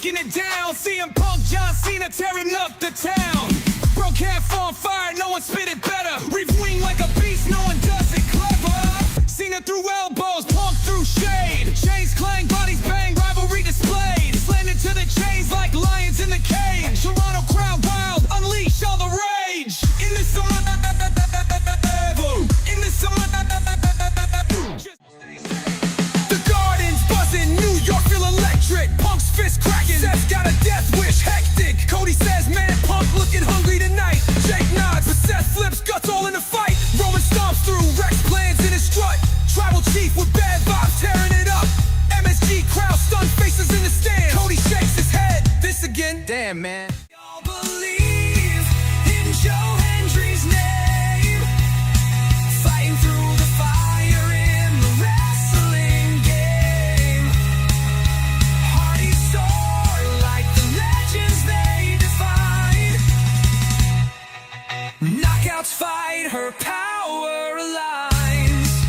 breaking it down. CM Punk, John Cena tearing up the town. Broke half on fire, no one spit it better. Reef wing like a beast, no one does it clever. Cena through elbows, Punk through shade. Chains clang, bodies bang, rivalry displayed. Slanted to the chains like lions in the cage. Toronto crowd wild, unleash all the rage. In the summer, in the summer. The garden's buzzing, New York feel electric. Punk's fist cracking, Seth's got a death wish, hectic. Cody says, man, Punk looking hungry tonight. Jake nods, but Seth flips, guts all in the fight. Roman stomps through, Rex plans in his strut. Tribal chief with bad vibes tearing it up. MSG crowd stunned faces in the stand. Cody shakes his head, this again. Damn, man. Y'all believe in Joe Hendry's name. Fighting through the fire in the wrestling game. Hardy soar like the legends they define. Knockouts fight, her power aligns.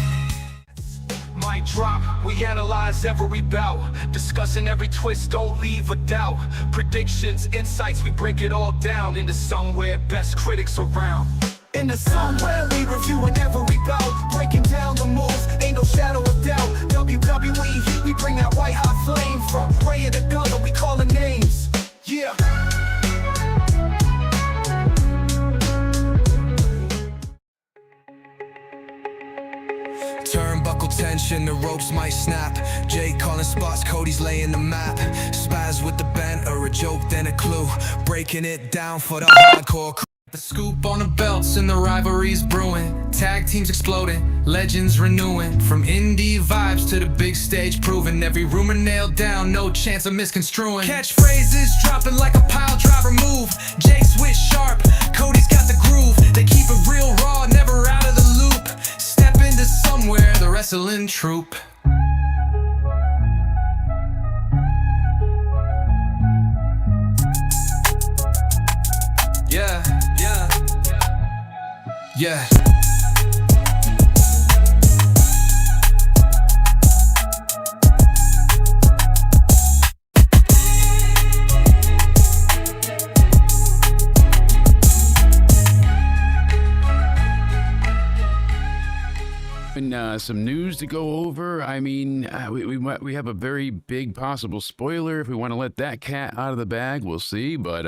Mic drop, we analyze every bout. Discussing every twist, don't leave a doubt. Predictions, insights, we break it all down. Into somewhere best critics around. Into somewhere we reviewing every bout. Breaking down the moves, ain't no shadow of doubt. WWE heat, we bring that white hot flame. From Bray to Gunner, we calling names. Yeah. Turnbuckle tension, the ropes might snap. Jake calling spots, Cody's laying the map. Spaz with the banter, a joke then a clue. Breaking it down for the hardcore crew. The scoop on the belts and the rivalries brewing. Tag teams exploding, legends renewing. From indie vibes to the big stage proving. Every rumor nailed down, no chance of misconstruing. Catchphrases dropping like a pile driver move. Jake switch sharp, Cody's got the groove. They keep it real raw, never out of the loop. Step into somewhere, the wrestling troupe. Yeah. And some news to go over. I mean, we have a very big possible spoiler. If we want to let that cat out of the bag, we'll see. But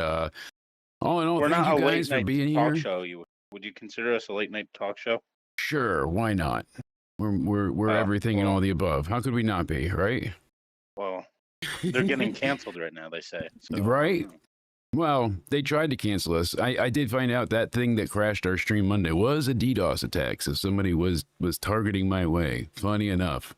all in all, we're thank not you a guys late for being night talk here. show. Would you consider us a late night talk show? Sure, why not? We're everything and all the above. How could we not be, right? Well, they're getting canceled right now, they say. So, right? Well, they tried to cancel us. I did find out that thing that crashed our stream Monday was a DDoS attack, so somebody was targeting my way. Funny enough.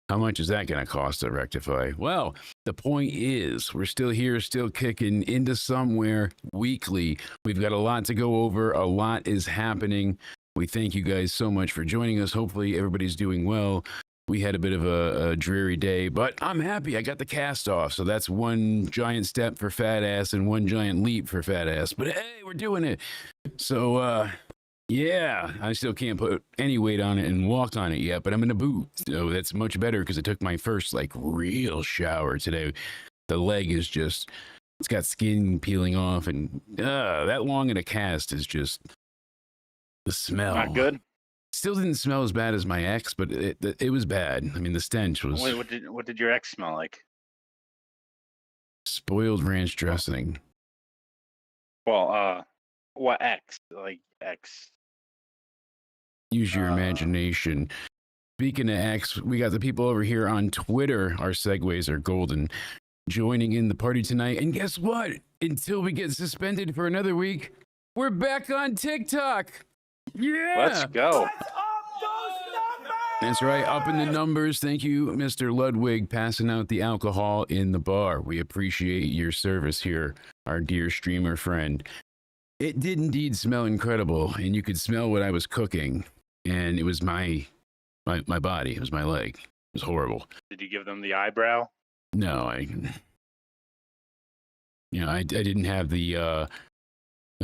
How much is that going to cost to rectify? Well, the point is, we're still here, still kicking into somewhere weekly. We've got a lot to go over. A lot is happening. We thank you guys so much for joining us. Hopefully everybody's doing well. We had a bit of a dreary day, but I'm happy. I got the cast off, so that's one giant step for fat ass and one giant leap for fat ass. But hey, we're doing it. So, yeah, I still can't put any weight on it and walk on it yet, but I'm in a boot. So that's much better because I took my first, like, real shower today. The leg is just, it's got skin peeling off, and that long in a cast is just the smell. Not good? Still didn't smell as bad as my ex, but it was bad. I mean, the stench was... Wait, what did your ex smell like? Spoiled ranch dressing. Well, what ex? Like, ex... Use your imagination. Speaking of X, we got the people over here on Twitter. Our segues are golden. Joining in the party tonight. And guess what? Until we get suspended for another week, we're back on TikTok. Yeah. Let's go. That's right. Up in the numbers. Thank you, Mr. Ludwig, passing out the alcohol in the bar. We appreciate your service here, our dear streamer friend. It did indeed smell incredible, and you could smell what I was cooking. And it was my body. It was my leg. It was horrible. Did you give them the eyebrow? No, I didn't have the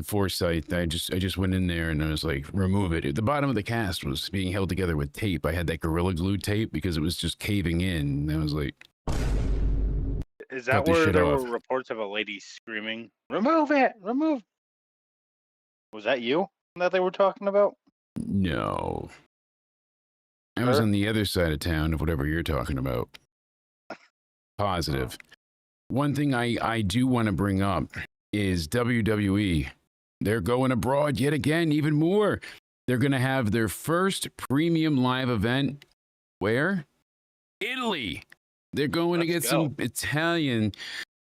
foresight. I just went in there and I was like, remove it. The bottom of the cast was being held together with tape. I had that Gorilla Glue tape because it was just caving in. And I was like, Is cut that this where shit there off. were reports of a lady screaming, "Remove it! Remove"? Was that you that they were talking about? No. I was Her? on the other side of town of whatever you're talking about. Positive. One thing I do want to bring up is WWE. They're going abroad yet again, even more. They're going to have their first premium live event. Where? Italy. They're going to Let's get go. some Italian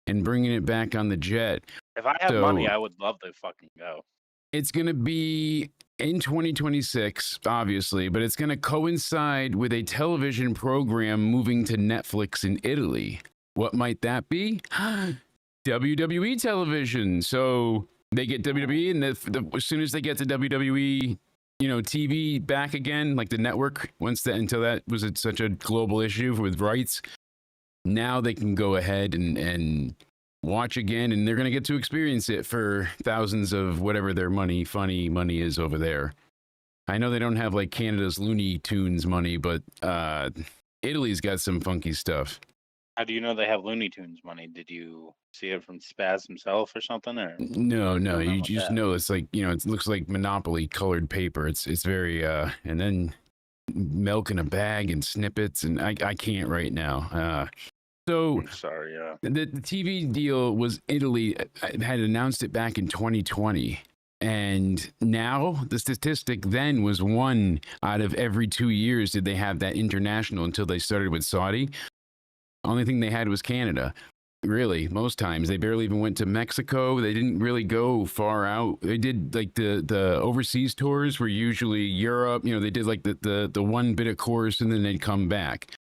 and bringing it back on the jet. If I have So- money, I would love to fucking go. It's going to be in 2026, obviously, but it's going to coincide with a television program moving to Netflix in Italy. What might that be? WWE television. So they get WWE, and as soon as they get to WWE, TV back again, like the network, until that was such a global issue with rights, now they can go ahead and watch again, and they're going to get to experience it for thousands of whatever their funny money is over there. I know they don't have like Canada's Looney Tunes money, but Italy's got some funky stuff. How do you know they have Looney Tunes money? Did you see it from Spaz himself or something? Or No, What's going on you with just that? know it's like, it looks like Monopoly colored paper. It's very and then milk in a bag and snippets, and I can't right now. So I'm sorry, yeah. the TV deal was Italy had announced it back in 2020. And now the statistic then was 1 out of every 2 years did they have that international until they started with Saudi. Only thing they had was Canada. Really, most times they barely even went to Mexico. They didn't really go far out. They did like the overseas tours were usually Europe. They did like the one bit of course and then they'd come back.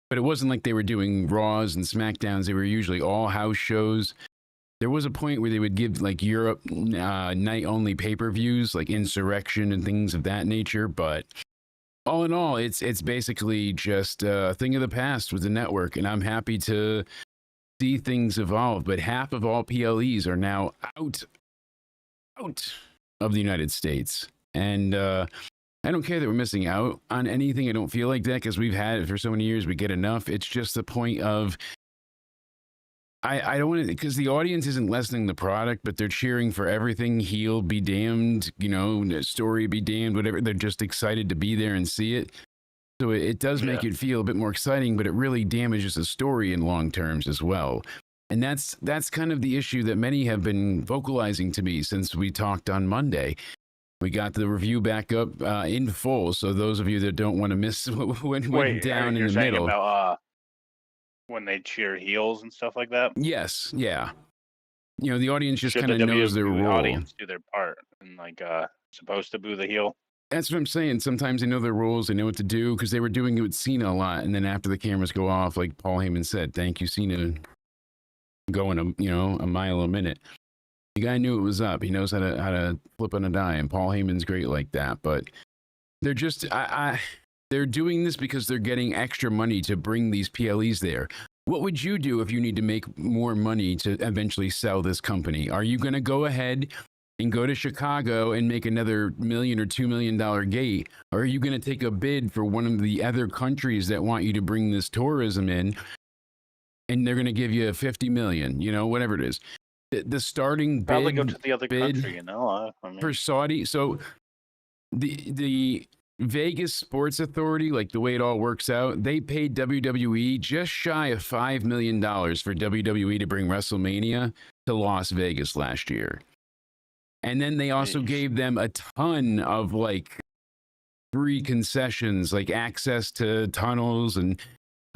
But it wasn't like they were doing Raws and SmackDowns. They were usually all house shows. There was a point where they would give like Europe night only pay-per-views, like Insurrection and things of that nature. But all in all, it's basically just a thing of the past with the network, and I'm happy to see things evolve. But half of all PLEs are now out of the United States, and I don't care that we're missing out on anything. I don't feel like that because we've had it for so many years. We get enough. It's just the point of I don't want to, because the audience isn't lessening the product, but they're cheering for everything. Heel be damned, story be damned, whatever. They're just excited to be there and see it. So it does make it feel a bit more exciting, but it really damages the story in long terms as well. And that's kind of the issue that many have been vocalizing to me since we talked on Monday. We got the review back up in full, so those of you that don't want to miss what went down in the middle. About when they cheer heels and stuff like that? Yes, yeah. The audience just Should kind of the knows their WWE role. audience do their part and supposed to boo the heel? That's what I'm saying. Sometimes they know their rules, they know what to do, because they were doing it with Cena a lot, and then after the cameras go off, like Paul Heyman said, "Thank you, Cena," going a mile a minute. The guy knew it was up. He knows how to flip on a dime. Paul Heyman's great like that, but they're just they're doing this because they're getting extra money to bring these PLEs there. What would you do if you need to make more money to eventually sell this company? Are you going to go ahead and go to Chicago and make another $1 million or $2 million gate? Or are you going to take a bid for one of the other countries that want you to bring this tourism in, and they're going to give you $50 million, whatever it is? The starting Probably bid go to the other bid country, I mean, for Saudi. So the Vegas Sports Authority, like the way it all works out, they paid WWE just shy of $5 million for WWE to bring WrestleMania to Las Vegas last year. And then they also Jeez. gave them a ton of like free concessions, like access to tunnels and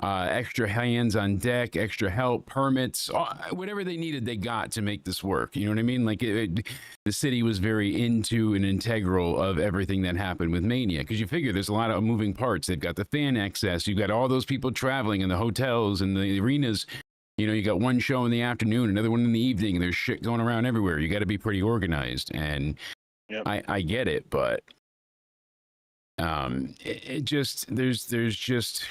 extra hands on deck, extra help, permits, whatever they needed, they got to make this work. You know what I mean? Like the city was very into and integral of everything that happened with Mania, because you figure there's a lot of moving parts. They've got the fan access, you've got all those people traveling in the hotels and the arenas. You got one show in the afternoon, another one in the evening. There's shit going around everywhere. You got to be pretty organized, and Yep. I get it, but it just there's just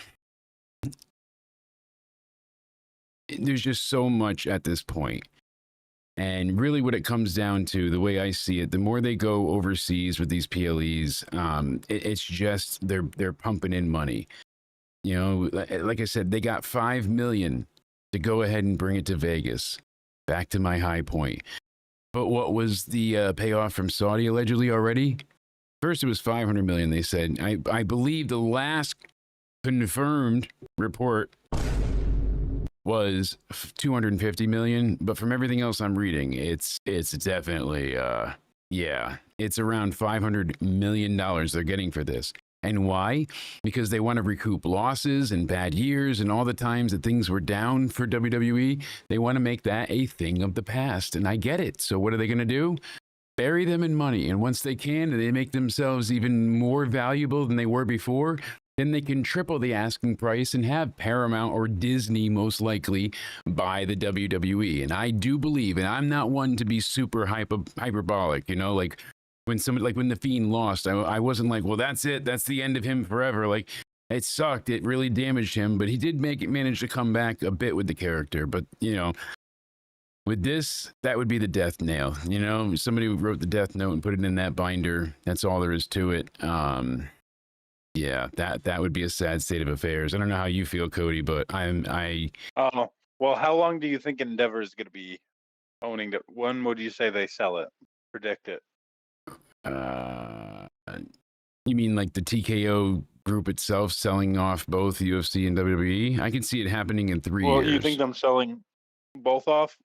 so much at this point. And really what it comes down to, the way I see it, the more they go overseas with these PLEs, it's just they're pumping in money. Like I said, they got $5 million to go ahead and bring it to Vegas, back to my high point. But what was the payoff from Saudi allegedly already? First, it was 500 million. They said. I believe the last confirmed report was 250 million. But from everything else I'm reading, it's definitely it's around 500 million dollars they're getting for this. And why? Because they want to recoup losses and bad years and all the times that things were down for WWE. They want to make that a thing of the past. And I get it. So what are they going to do? Bury them in money. And once they can, and they make themselves even more valuable than they were before, then they can triple the asking price and have Paramount or Disney most likely buy the WWE. And I do believe, and I'm not one to be super hyperbolic, you know, like when somebody, like when The Fiend lost, I wasn't like, well, that's it. That's the end of him forever. Like, it sucked. It really damaged him, but he did manage to come back a bit with the character. But, you know, with this, that would be the death nail. You know, somebody wrote the death note and put it in that binder. That's all there is to it. Yeah, that would be a sad state of affairs. I don't know how you feel, Cody, but Oh, well, how long do you think Endeavor is going to be owning it? When would you say they sell it? Predict it. You mean like the TKO group itself selling off both UFC and WWE? I can see it happening in 3 years. Well, you think them selling both off?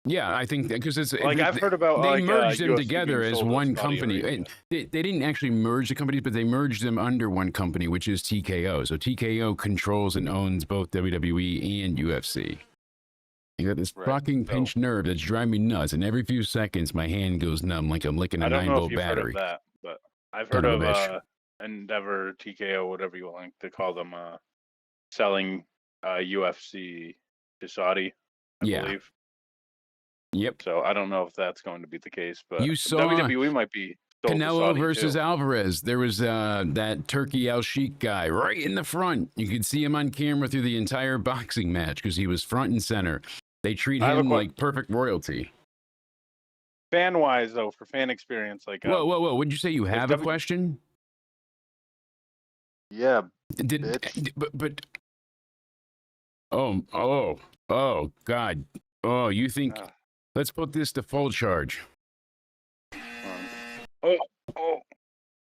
Yeah, I think that because it's Like I've heard about they like, merged them UFC together being as sold to one Saudi company. Arabia. They didn't actually merge the companies, but they merged them under one company, which is TKO. So TKO controls and owns both WWE and UFC. You got this Right, fucking so- pinched nerve that's driving me nuts, and every few seconds my hand goes numb like I'm licking a I don't know 9-volt if you've battery. heard of that, but I've Son heard of a of bitch. Endeavor, TKO, whatever you like to call them, selling UFC to Saudi, I Yeah. believe. Yep. So I don't know if that's going to be the case, but You saw WWE might be sold to Canelo Saudi versus too. Alvarez. There was that Turkey Al Sheikh guy right in the front. You could see him on camera through the entire boxing match because he was front and center. They treat I have a him que- like perfect royalty. Fan wise, though, for fan experience, like Whoa! Would you say you have a question? yeah, Did bitch. but oh God! Oh, you think? uh, Let's put this to full charge. oh,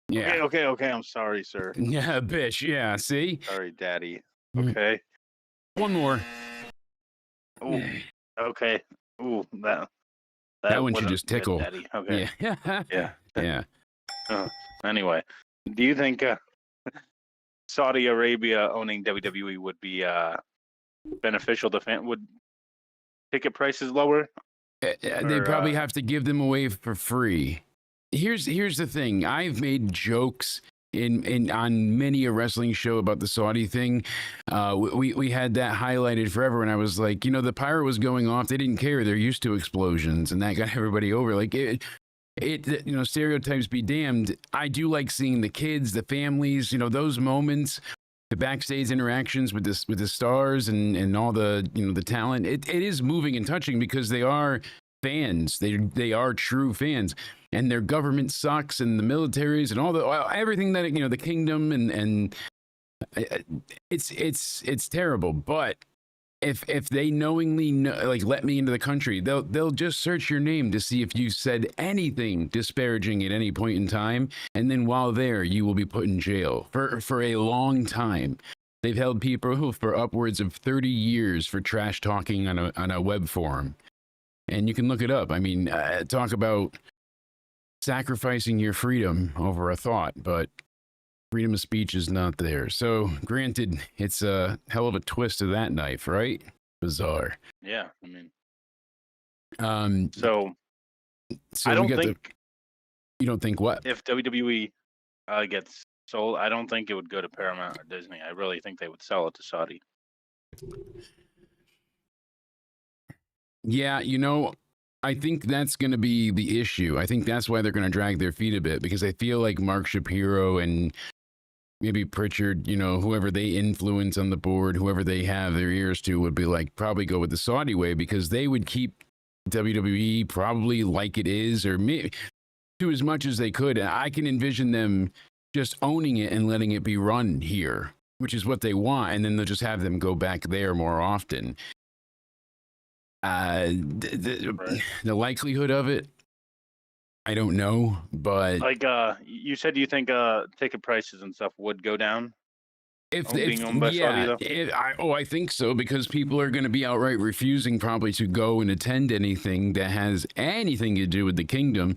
Yeah. okay. I'm sorry, sir. Yeah, bitch. Yeah. See. Sorry, daddy. Mm. Okay. One more. Ooh, okay. Ooh, that That one should would've just been tickle. daddy. Okay. Yeah. Yeah. Yeah. Anyway, do you think Saudi Arabia owning WWE would be beneficial to fan? Would ticket prices lower? They probably have to give them away for free. Here's the thing. I've made jokes in on many a wrestling show about the Saudi thing. We had that highlighted forever, and I was like, you know, the pyro was going off. They didn't care. They're used to explosions, and that got everybody over. Like it you know, stereotypes be damned. I do like seeing the kids, the families, you know, those moments, the backstage interactions with the stars and all the, you know, the talent. It is moving and touching because they are fans. They are true fans, and their government sucks, and the militaries and all the everything that, you know, the kingdom and it's terrible. But if they knowingly like let me into the country, they'll just search your name to see if you said anything disparaging at any point in time, and then while there you will be put in jail for a long time. They've held people for upwards of 30 years for trash talking on a web forum, and you can look it up. I mean, talk about sacrificing your freedom over a thought, but freedom of speech is not there. So, granted, it's a hell of a twist of that knife, right? Bizarre. Yeah, I mean, So I we don't got think you don't think what? if WWE gets sold, I don't think it would go to Paramount or Disney. I really think they would sell it to Saudi. Yeah, you know, I think that's going to be the issue. I think that's why they're going to drag their feet a bit, because I feel like Mark Shapiro and maybe Pritchard, you know, whoever they influence on the board, whoever they have their ears to, would be like, probably go with the Saudi way, because they would keep WWE probably like it is, or maybe do as much as they could. And I can envision them just owning it and letting it be run here, which is what they want. And then they'll just have them go back there more often. The likelihood of it, I don't know, but Like, you said you think ticket prices and stuff would go down if being owned by Saudi, though? I think so, because people are going to be outright refusing probably to go and attend anything that has anything to do with the kingdom.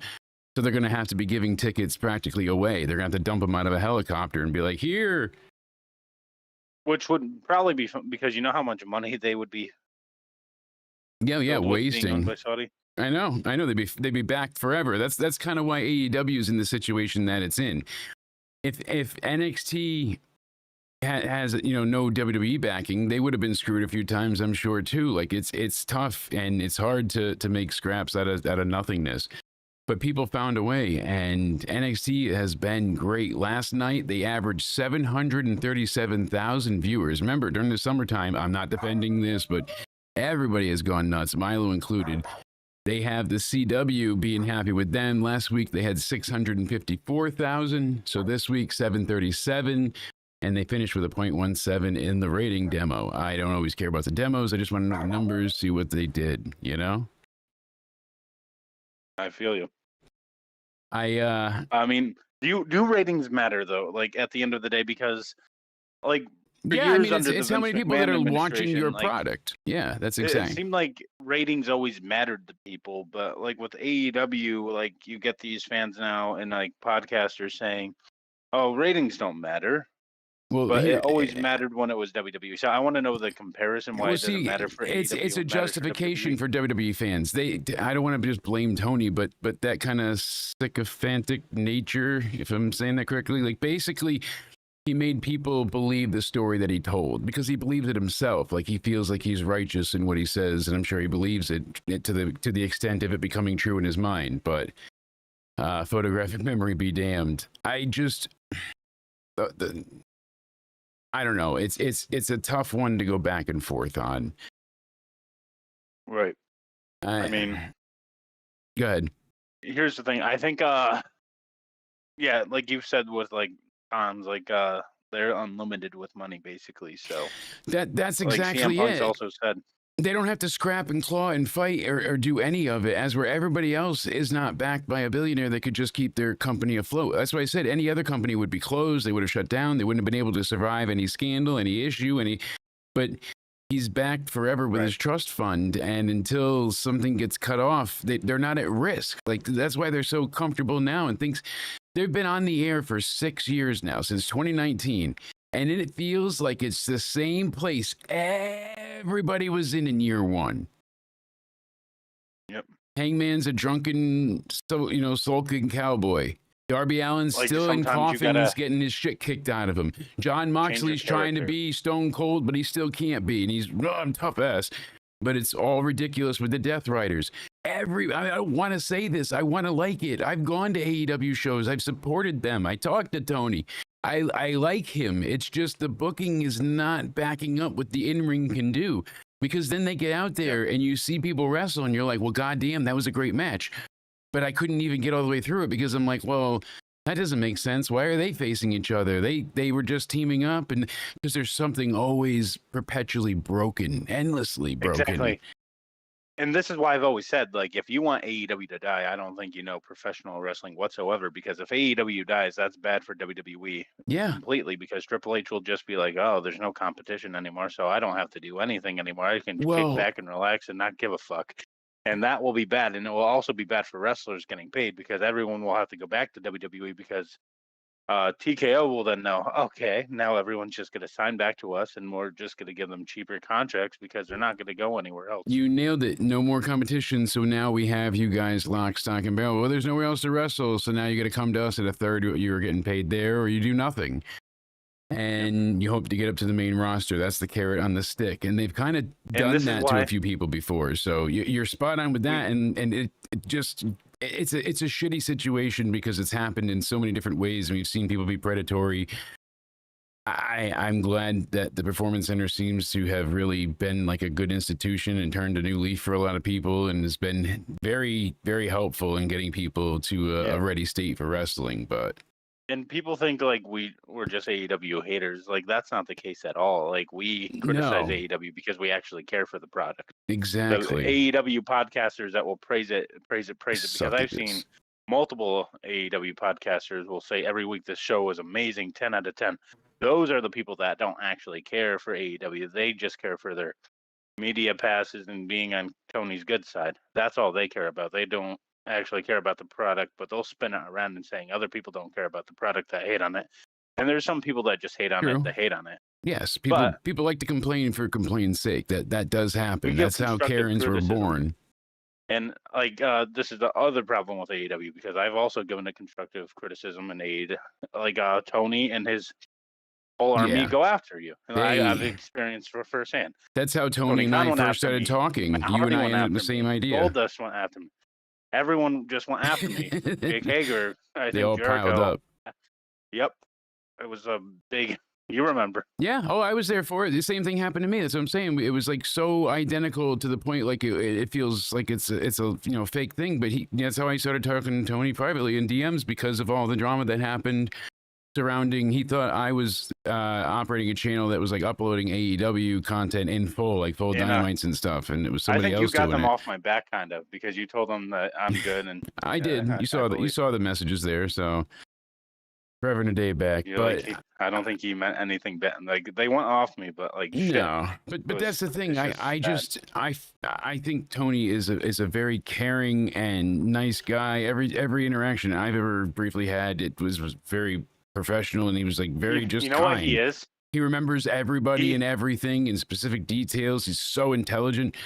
So they're going to have to be giving tickets practically away. They're going to have to dump them out of a helicopter and be like, here. Which would probably be because you know how much money they would be Yeah, being owned wasting. by Saudi. I know. They'd be back forever. That's kind of why AEW is in the situation that it's in. If NXT has no WWE backing, they would have been screwed a few times, I'm sure too. Like it's tough and it's hard to make scraps out of nothingness. But people found a way, and NXT has been great. Last night, they averaged 737,000 viewers. Remember, during the summertime, I'm not defending this, but everybody has gone nuts, Milo included. They have the CW being happy with them. Last week, they had 654,000. So this week, 737. And they finished with a 0.17 in the rating demo. I don't always care about the demos. I just want to know the numbers, see what they did, I feel you. I mean, do ratings matter though? Like at the end of the day, because like for yeah, I years mean, under it's the how many Vince people that McMahon are watching your administration, like, product. Yeah, that's it exactly. seemed like ratings always mattered to people, but like with AEW, like you get these fans now and like podcasters saying, "Oh, ratings don't matter." Well, But it always mattered when it was WWE. So I want to know the comparison why it doesn't matter for AEW. It's a it matters justification for WWE. for WWE fans. I don't want to just blame Tony, but that kind of sycophantic nature, if I'm saying that correctly, like basically he made people believe the story that he told because he believes it himself. Like he feels like he's righteous in what he says, and I'm sure he believes it to the extent of it becoming true in his mind. But photographic memory be damned. I just I don't know. It's a tough one to go back and forth on. Right. I mean, go ahead. Here's the thing. I think, yeah, like you said with like cons, like they're unlimited with money basically. So that's like exactly CM Punk's it. also said. They don't have to scrap and claw and fight or do any of it, as where everybody else is not backed by a billionaire that could just keep their company afloat. That's why I said any other company would be closed. They would have shut down. They wouldn't have been able to survive any scandal, any issue, but he's backed forever with his trust fund. And until something gets cut off, they're not at risk. Like that's why they're so comfortable now and things. They've been on the air for 6 years now, since 2019. And it feels like it's the same place everybody was in year one. Yep. Hangman's a drunken, sulking cowboy. Darby Allin's Like, still in sometimes coffins getting his shit kicked out of him. John Moxley's trying to character. be stone cold, but he still can't be. And he's tough ass. But it's all ridiculous with the Death Riders. I don't want to say this. I want to like it. I've gone to AEW shows. I've supported them. I talked to Tony. I like him. It's just the booking is not backing up what the in-ring can do. Because then they get out there and you see people wrestle and you're like, well, goddamn, that was a great match. But I couldn't even get all the way through it because I'm like, well, that doesn't make sense. Why are they facing each other? They were just teaming up, and because there's something always perpetually broken, endlessly broken. Exactly. And this is why I've always said, like, if you want AEW to die, I don't think you know professional wrestling whatsoever. Because if AEW dies, that's bad for WWE. Yeah. Completely. Because Triple H will just be like, oh, there's no competition anymore, so I don't have to do anything anymore. I can kick back and relax and not give a fuck. And that will be bad. And it will also be bad for wrestlers getting paid because everyone will have to go back to WWE because TKO will then know, okay, now everyone's just going to sign back to us and we're just going to give them cheaper contracts because they're not going to go anywhere else. You nailed it. No more competition. So now we have you guys lock, stock, and barrel. Well, there's nowhere else to wrestle. So now you got to come to us at a third what you were getting paid there, or you do nothing. And you hope to get up to the main roster. That's the carrot on the stick. And they've kind of done that to a few people before. So you're spot on with that. And it just... It's a shitty situation because it's happened in so many different ways, and we've seen people be predatory. I'm glad that the Performance Center seems to have really been like a good institution and turned a new leaf for a lot of people, and has been very, very helpful in getting people to a ready state for wrestling. But And people think like we're just AEW haters. Like that's not the case at all. Like we criticize No. AEW because we actually care for the product. Exactly. The AEW podcasters that will praise it. Because Suck at I've seen this. multiple AEW podcasters will say every week this show was amazing, 10 out of 10. Those are the people that don't actually care for AEW. They just care for their media passes and being on Tony's good side. That's all they care about. They don't actually care about the product, but they'll spin it around and saying other people don't care about the product that hate on it. And there's some people that just hate on True. it, that hate on it. Yes, But people like to complain for complain's sake. That does happen. That's how Karens were born. And like this is the other problem with AEW, because I've also given it constructive criticism and aid. Like Tony and his whole army go after you, and I've experienced for firsthand. That's how Tony and I first started talking. You and I had the same idea. Goldust went after me. Everyone just went after me. Jake Hager, I think they all Jericho. piled up. Yep, it was a big. You remember? Yeah. Oh, I was there for it. The same thing happened to me. That's what I'm saying. It was like so identical to the point, like it feels like it's a fake thing. But that's how I started talking to Tony privately in DMs, because of all the drama that happened surrounding. He thought I was operating a channel that was like uploading AEW content in full, like full dynamites and stuff, and it was somebody else doing it. I think you got them off my back, kind of, because you told them that I'm good, and I did. You saw the messages there, so. Forever and a day back, but I don't think he meant anything bad. Like they went off me, but like shit. No, but that's the thing. I think Tony is a very caring and nice guy. Every interaction I've ever briefly had, it was very professional, and he was like very just. You know kind. what he is? He remembers everybody and everything in specific details. He's so intelligent,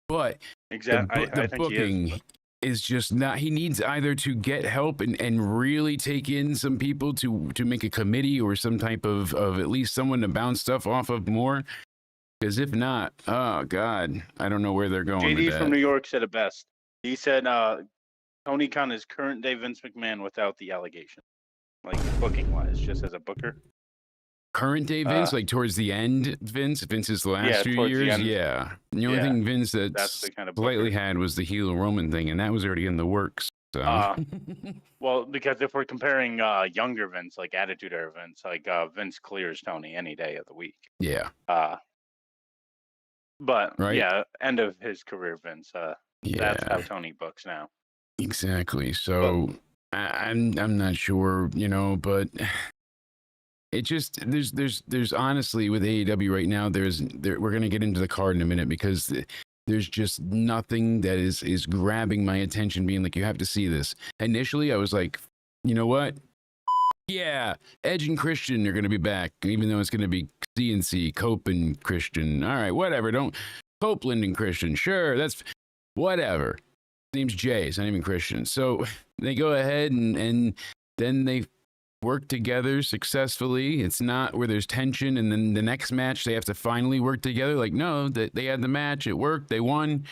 but exactly the booking is just not. He needs either to get help and really take in some people to make a committee or some type of at least someone to bounce stuff off of more. Because if not, oh God, I don't know where they're going. JD from New York said it best. He said Tony Khan is current day Vince McMahon without the allegation, like booking wise, just as a booker. Current day Vince, like towards the end, Vince's last few years, The only thing Vince that's the kind of slightly had was the heel Roman thing, and that was already in the works. So. Well, because if we're comparing younger Vince, like Attitude Era Vince, like Vince clears Tony any day of the week. Yeah. But end of his career, Vince. That's how Tony books now. Exactly. So I'm not sure, but. It just there's honestly with AEW right now we're gonna get into the card in a minute, because there's just nothing that is grabbing my attention, being like, you have to see this. Initially I was like, you know what, yeah, Edge and Christian are gonna be back, even though it's gonna be CNC, Cope and Christian. All right, whatever, don't Copeland and Christian, sure, that's whatever. His name's Jay, it's not even Christian. So they go ahead and then they work together successfully. It's not where there's tension and then the next match they have to finally work together. Like, no, they had the match, it worked, they won.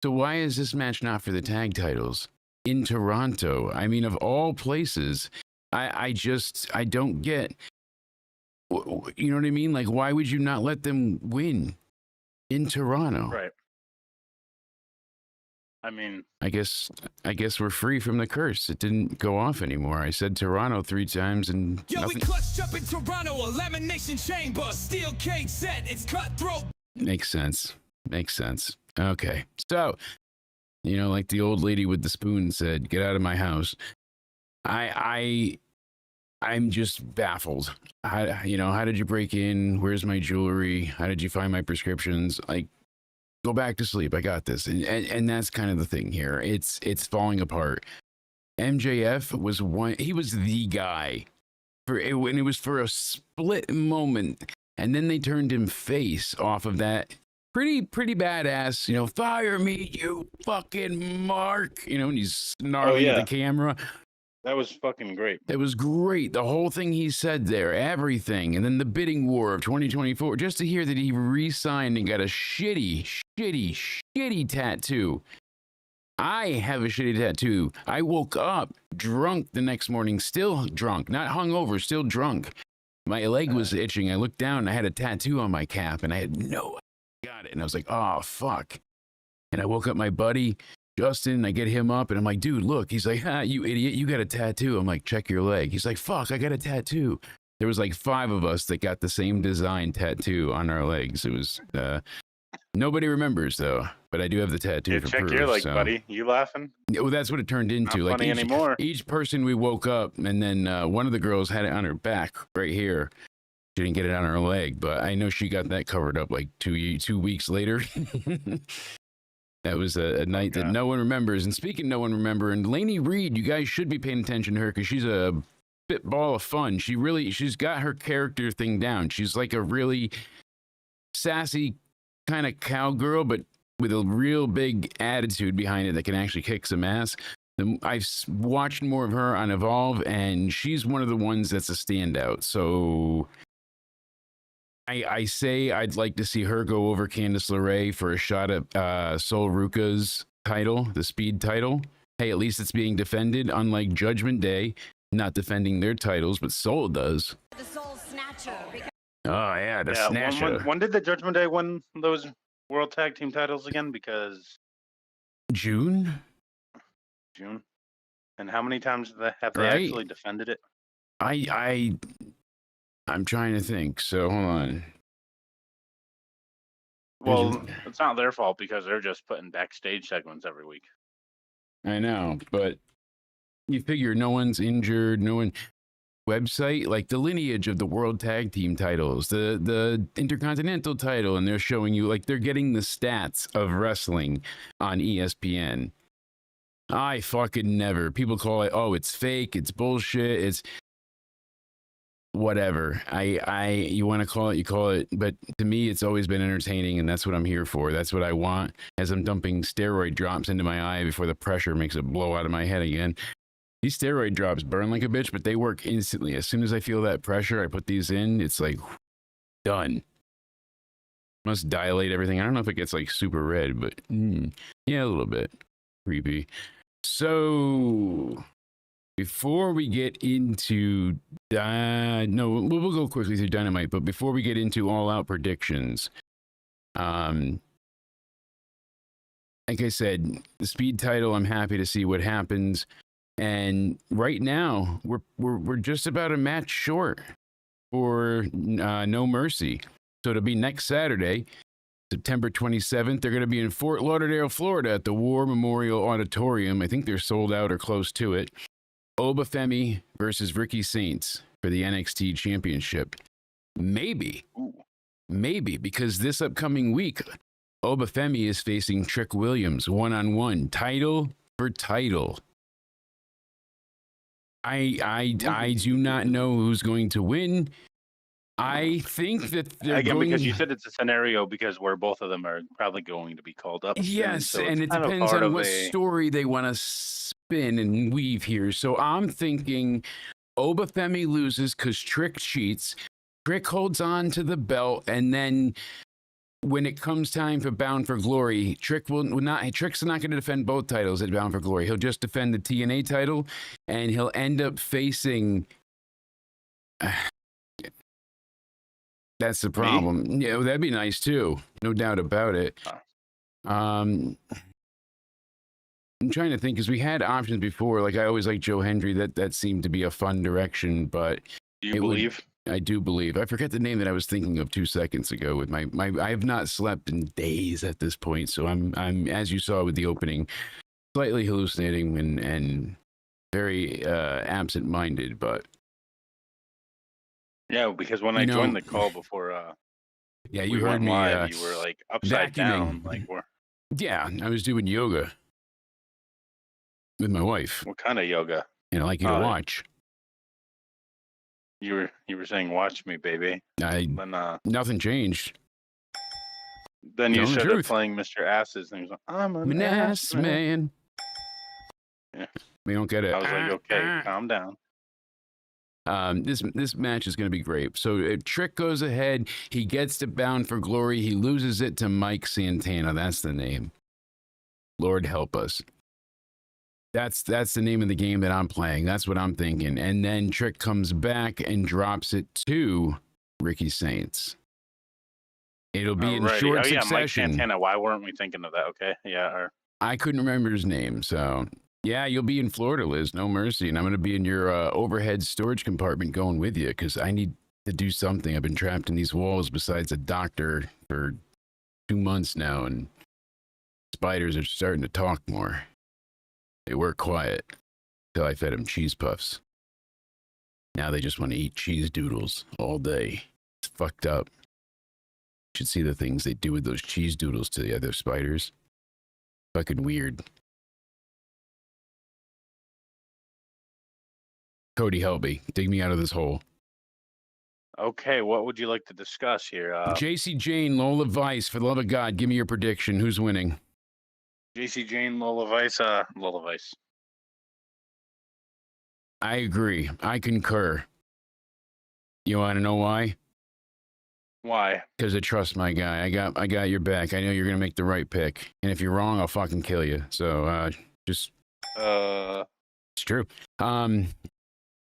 So why is this match not for the tag titles in Toronto? I mean, of all places, I don't get, you know what I mean? Like, why would you not let them win in Toronto? Right. I mean, I guess we're free from the curse. It didn't go off anymore. I said Toronto 3 times and nothing. We clutched up in Toronto, elimination chamber, steel cage set, it's cutthroat. Makes sense. Okay. So, like the old lady with the spoon said, get out of my house. I'm just baffled. How did you break in? Where's my jewelry? How did you find my prescriptions? Like, go back to sleep. I got this. And that's kind of the thing here. It's falling apart. MJF was he was the guy when it was for a split moment. And then they turned him face off of that. Pretty badass, fire me, you fucking Mark. And he's snarling at the camera. That was fucking great. It was great. The whole thing he said there, everything. And then the bidding war of 2024, just to hear that he re-signed and got a shitty tattoo. I have a shitty tattoo. I woke up drunk the next morning, still drunk, not hungover, still drunk. My leg was itching. I looked down and I had a tattoo on my calf and I had no idea I got it. And I was like, oh, fuck. And I woke up my buddy, Justin. I get him up and I'm like, dude, look. He's like, you idiot, you got a tattoo. I'm like, check your leg. He's like, fuck, I got a tattoo. There was like 5 of us that got the same design tattoo on our legs. It was nobody remembers though, but I do have the tattoo Yeah, for check proof. your leg, so. buddy. You laughing? Well, that's what it turned into. Not funny anymore. Each person we woke up, and then one of the girls had it on her back right here. She didn't get it on her leg, but I know she got that covered up like 2 weeks later. That was a night that no one remembers. And speaking of no one remembering, Lainey Reed, you guys should be paying attention to her because she's a spitball of fun. She's got her character thing down. She's like a really sassy kind of cowgirl, but with a real big attitude behind it that can actually kick some ass. I've watched more of her on Evolve, and she's one of the ones that's a standout. So I say I'd like to see her go over Candice LeRae for a shot at Sol Ruka's title, the Speed title. Hey, at least it's being defended, unlike Judgment Day, not defending their titles, but Sol does. The Soul Snatcher. Oh, yeah, the Snatcher. When did the Judgment Day win those World Tag Team titles again? Because June. And how many times have they actually defended it? I'm trying to think. So hold on. Well, it's not their fault because they're just putting backstage segments every week. I know, but you figure no one's injured, no one. Website, like the lineage of the World Tag Team titles, the Intercontinental title, and they're showing you, like, they're getting the stats of wrestling on ESPN. I fucking never. People call it, oh, it's fake, it's bullshit, it's whatever. You want to call it, you call it, but to me, it's always been entertaining, and that's what I'm here for. That's what I want as I'm dumping steroid drops into my eye before the pressure makes it blow out of my head again. These steroid drops burn like a bitch, but they work instantly. As soon as I feel that pressure, I put these in, it's like, done. Must dilate everything. I don't know if it gets like super red, but yeah, a little bit. Creepy. So, before we get into, we'll go quickly through Dynamite, but before we get into All Out predictions, like I said, the Speed title, I'm happy to see what happens. And right now, we're just about a match short for No Mercy. So it'll be next Saturday, September 27th. They're going to be in Fort Lauderdale, Florida at the War Memorial Auditorium. I think they're sold out or close to it. Obafemi versus Ricky Saints for the NXT Championship. Maybe, because this upcoming week, Obafemi is facing Trick Williams one-on-one, title for title. I do not know who's going to win. I think that they're because you said it's a scenario because where both of them are probably going to be called up. Yes, soon, so and it depends on what story they want to spin and weave here. So I'm thinking Obafemi loses because Trick cheats. Trick holds on to the belt, and then when it comes time for Bound for Glory, Trick's not going to defend both titles at Bound for Glory. He'll just defend the TNA title, and he'll end up facing. That's the problem. Me? Yeah, well, that'd be nice too, no doubt about it. I'm trying to think because we had options before. Like I always like Joe Hendry. That seemed to be a fun direction, but do you believe? I do believe. I forget the name that I was thinking of 2 seconds ago. With my I have not slept in days at this point, so I'm as you saw with the opening, slightly hallucinating and very absent-minded. But yeah, because when I joined the call before, you heard me. Live, you were like upside down, like we're. Yeah, I was doing yoga with my wife. What kind of yoga? And I like you to watch. You were saying, "Watch me, baby." Nothing changed. Then you started playing Mr. Asses, and he was like, "I'm an ass man." Yeah, we don't get it. I was like, "Okay, calm down." This match is going to be great. So if Trick goes ahead, he gets to Bound for Glory. He loses it to Mike Santana. That's the name. Lord help us. That's the name of the game that I'm playing. That's what I'm thinking. And then Trick comes back and drops it to Ricky Saints. It'll be in short succession. Mike Santana. Why weren't we thinking of that? Okay, yeah. I couldn't remember his name. So, yeah, you'll be in Florida, Liz. No mercy. And I'm going to be in your overhead storage compartment going with you because I need to do something. I've been trapped in these walls besides a doctor for 2 months now, and spiders are starting to talk more. They were quiet till I fed them cheese puffs. Now they just want to eat cheese doodles all day. It's fucked up. You should see the things they do with those cheese doodles to the other spiders. Fucking weird. Cody, help me. Dig me out of this hole. Okay, what would you like to discuss here? JC Jane, Lola Vice, for the love of God, give me your prediction. Who's winning? JC Jane, Lola Vice, Lola Vice. I agree. I concur. You want to know why? Why? Because I trust my guy. I got your back. I know you're gonna make the right pick. And if you're wrong, I'll fucking kill you. So just it's true.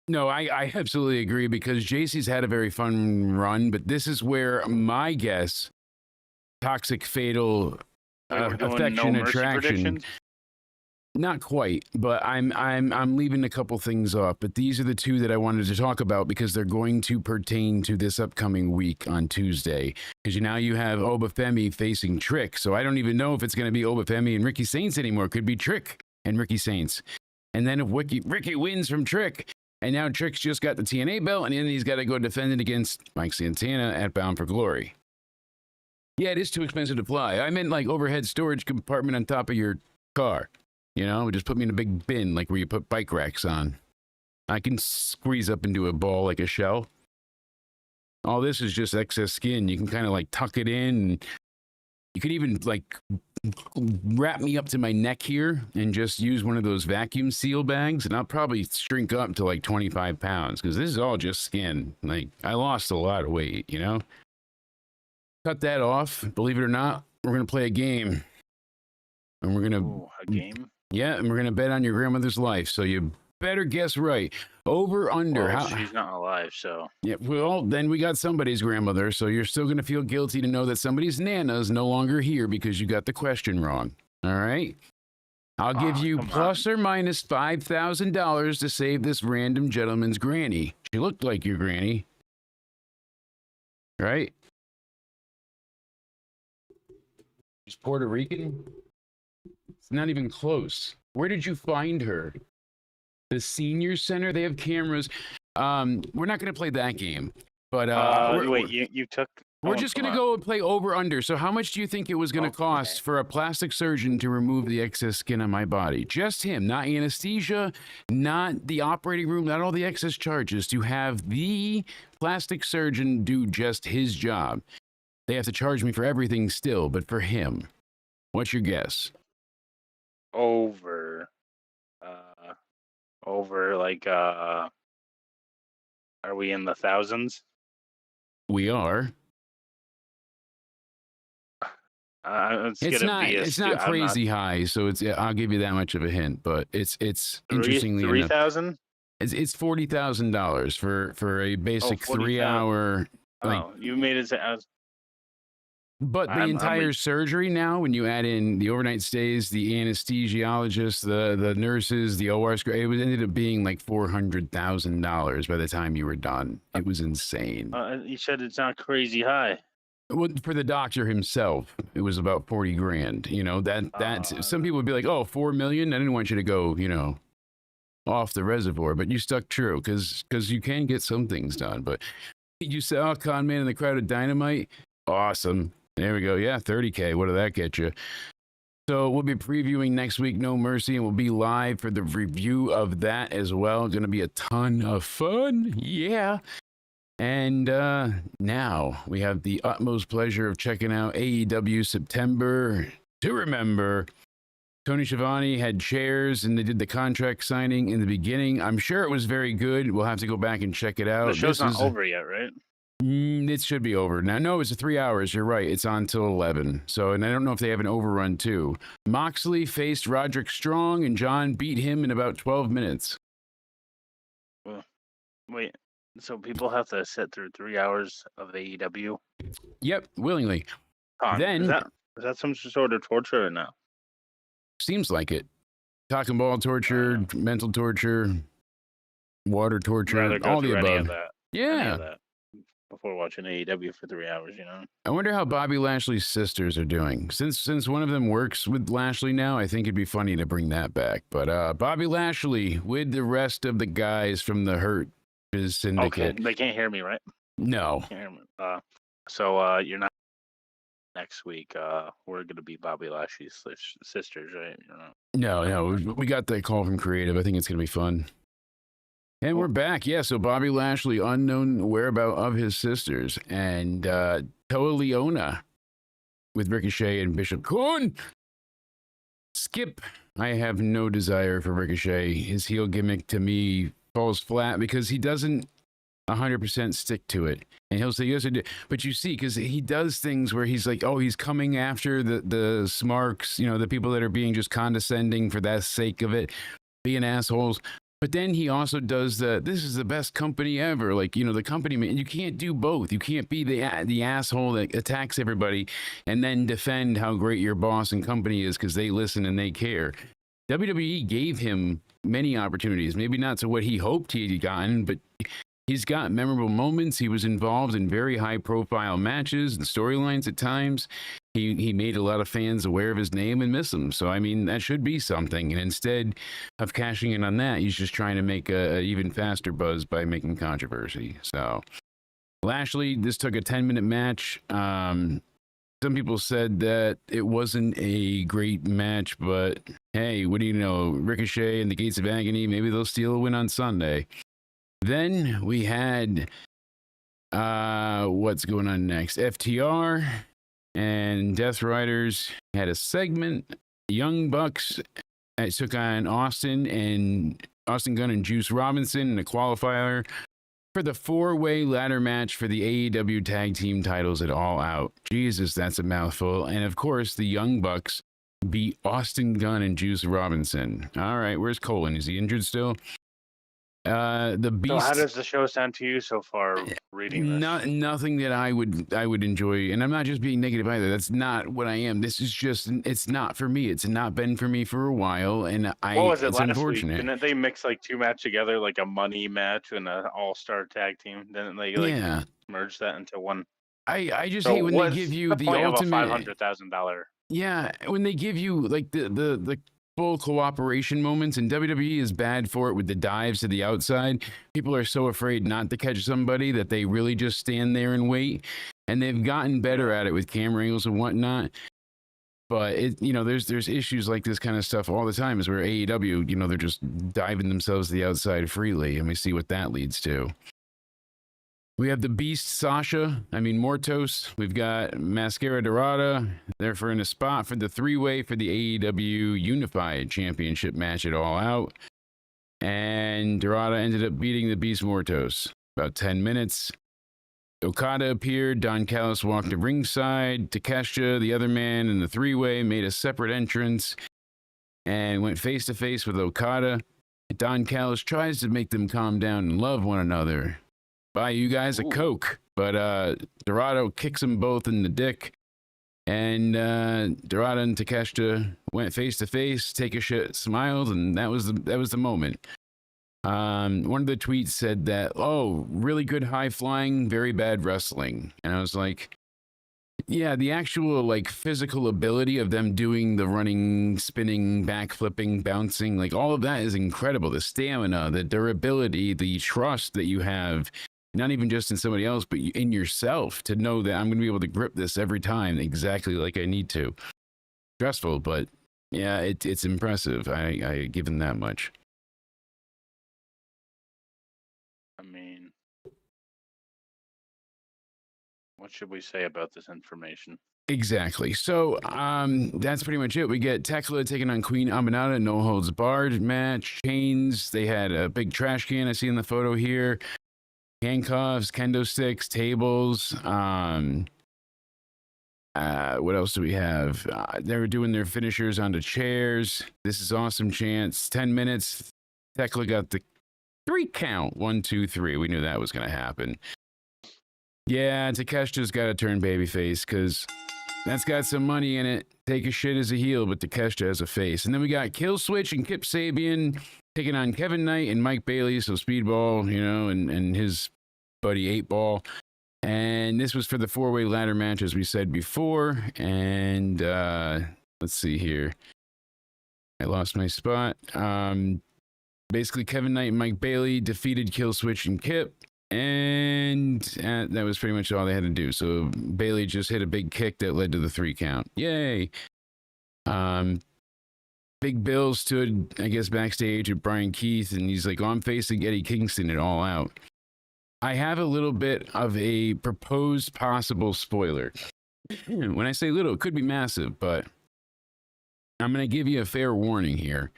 No, I absolutely agree because JC's had a very fun run, but this is where my guess, toxic, fatal, affection, attraction. Not quite, but I'm leaving a couple things off. But these are the two that I wanted to talk about because they're going to pertain to this upcoming week on Tuesday. Because now you have Obafemi facing Trick, so I don't even know if it's going to be Obafemi and Ricky Saints anymore. It could be Trick and Ricky Saints. And then if Ricky wins from Trick, and now Trick's just got the TNA belt, and then he's got to go defend it against Mike Santana at Bound for Glory. Yeah, it is too expensive to fly. I meant like overhead storage compartment on top of your car. You know, just put me in a big bin, like where you put bike racks on. I can squeeze up into a ball like a shell. All this is just excess skin. You can kind of like tuck it in. You could even like wrap me up to my neck here and just use one of those vacuum seal bags. And I'll probably shrink up to like 25 pounds because this is all just skin. Like I lost a lot of weight, you know? Cut that off. Believe it or not, we're going to play a game. And we're going to... a game? Yeah, and we're going to bet on your grandmother's life. So you better guess right. Over, under. Well, she's not alive, so. Yeah, well, then we got somebody's grandmother. So you're still going to feel guilty to know that somebody's Nana's no longer here because you got the question wrong. All right? I'll give you plus or minus $5,000 to save this random gentleman's granny. She looked like your granny. Right? She's Puerto Rican? It's not even close. Where did you find her? The senior center? They have cameras. We're not going to play that game. But wait, you took... We're just going to go and play over under. So how much do you think it was going to cost for a plastic surgeon to remove the excess skin on my body? Just him, not anesthesia, not the operating room, not all the excess charges. To have the plastic surgeon do just his job. They have to charge me for everything still, but for him. What's your guess? Over like are we in the thousands? We are. It's not crazy high, so I'll give you that much of a hint, but it's interestingly enough. 3,000? It's $40,000 for a basic 3-hour. You made it. But the entire surgery now, when you add in the overnight stays, the anesthesiologist, the nurses, the OR, it ended up being like $400,000 by the time you were done. It was insane. You said it's not crazy high. Well, for the doctor himself, it was about 40 grand. You know, some people would be like, oh, 4 million. I didn't want you to go, you know, off the reservoir, but you stuck true because you can get some things done. But you saw Con Man in the Crowd of Dynamite. Awesome. There we go. Yeah, 30K. What did that get you? So we'll be previewing next week, No Mercy, and we'll be live for the review of that as well. Going to be a ton of fun. Yeah. And now we have the utmost pleasure of checking out AEW September to Remember. Tony Schiavone had chairs and they did the contract signing in the beginning. I'm sure it was very good. We'll have to go back and check it out. The show's not over yet, right? It should be over now. No, it's 3 hours. You're right. It's on till 11. So, and I don't know if they have an overrun too. Moxley faced Roderick Strong, and John beat him in about 12 minutes. Well, wait. So people have to sit through 3 hours of AEW? Yep, willingly. Then is that some sort of torture or no? Seems like it. Talking ball torture, mental torture, water torture, Rather go all the through any above. of that. Yeah. Any of that before watching AEW for 3 hours, you know? I wonder how Bobby Lashley's sisters are doing. Since one of them works with Lashley now, I think it'd be funny to bring that back. But Bobby Lashley with the rest of the guys from the Hurt Syndicate. Okay, they can't hear me, right? No. Can't hear me. So you're not next week. We're gonna be Bobby Lashley's sisters, right? You know? No. We got that call from Creative. I think it's gonna be fun. And we're back. Yeah, so Bobby Lashley, unknown whereabout of his sisters, and Toa Leona with Ricochet and Bishop Kuhn. Skip. I have no desire for Ricochet. His heel gimmick to me falls flat because he doesn't 100% stick to it. And he'll say, yes, I did. But you see, because he does things where he's like, oh, he's coming after the smarks, you know, the people that are being just condescending for that sake of it, being assholes. But then he also does this is the best company ever. Like, you know, the company, man, you can't do both. You can't be the asshole that attacks everybody and then defend how great your boss and company is because they listen and they care. WWE gave him many opportunities, maybe not to what he hoped he had gotten, but he's got memorable moments. He was involved in very high profile matches and storylines at times. He made a lot of fans aware of his name and miss him. So, I mean, that should be something. And instead of cashing in on that, he's just trying to make a even faster buzz by making controversy. So, Lashley, this took a 10-minute match. Some people said that it wasn't a great match, but hey, what do you know? Ricochet and the Gates of Agony, maybe they'll steal a win on Sunday. Then we had, what's going on next? FTR and Death Riders had a segment. Young Bucks took on Austin Gunn and Juice Robinson in a qualifier for the 4-way ladder match for the AEW tag team titles at All Out. Jesus, that's a mouthful. And of course, the Young Bucks beat Austin Gunn and Juice Robinson. All right, where's Colin? Is he injured still? The Beast. So how does the show sound to you so far reading this? Nothing that I would enjoy, and I'm not just being negative either. That's not what I am. This is just, it's not for me. It's not been for me for a while, and what was it, it's last unfortunate. Week? Didn't they mix like 2 matches together, like a money match and an all-star tag team? Didn't they merge that into one? I just hate when they give you the ultimate $500,000. Yeah, when they give you like the full cooperation moments, and WWE is bad for it with the dives to the outside. People are so afraid not to catch somebody that they really just stand there and wait, and they've gotten better at it with camera angles and whatnot. But there's issues like this kind of stuff all the time, is where AEW, they're just diving themselves to the outside freely, and we see what that leads to. We have the Beast, Mortos. We've got Mascara Dorada. They're in a spot for the 3-way for the AEW Unified Championship match at All Out. And Dorada ended up beating the Beast Mortos. About 10 minutes. Okada appeared. Don Callis walked to ringside. Takeshita, the other man in the 3-way, made a separate entrance and went face-to-face with Okada. Don Callis tries to make them calm down and love one another. Buy you guys a Coke, but Dorado kicks them both in the dick, and Dorado and Takeshita went face to face. Take a shit, smiled, and that was the moment. One of the tweets said that, really good high flying, very bad wrestling, and I was like, yeah, the actual like physical ability of them doing the running, spinning, backflipping, bouncing, like all of that is incredible. The stamina, the durability, the trust that you have. Not even just in somebody else, but in yourself, to know that I'm going to be able to grip this every time exactly like I need to. Stressful, but yeah, it's impressive. I give them that much. I mean, what should we say about this information? Exactly. So that's pretty much it. We get Tekla taking on Queen Aminata, no holds barred match. Chains. They had a big trash can I see in the photo here. Handcuffs, kendo sticks, tables. What else do we have? They were doing their finishers onto chairs. This is awesome chance. 10 minutes. Tekla got the 3 count. 1, 2, 3. We knew that was going to happen. Yeah, Takeshita's got to turn babyface because That's got some money in it. Take a shit as a heel, but Takeshita as a face. And then we got Kill Switch and Kip Sabian taking on Kevin Knight and Mike Bailey. So Speedball, you know, and his buddy 8-Ball. And this was for the 4-way ladder match, as we said before. And let's see here. I lost my spot. Basically, Kevin Knight and Mike Bailey defeated Kill Switch and Kip. And that was pretty much all they had to do. So Bailey just hit a big kick that led to the 3 count. Yay. Big Bill stood, I guess, backstage with Brian Keith, and he's like, oh, I'm facing Eddie Kingston at All Out. I have a little bit of a proposed possible spoiler. When I say little, it could be massive, but I'm going to give you a fair warning here.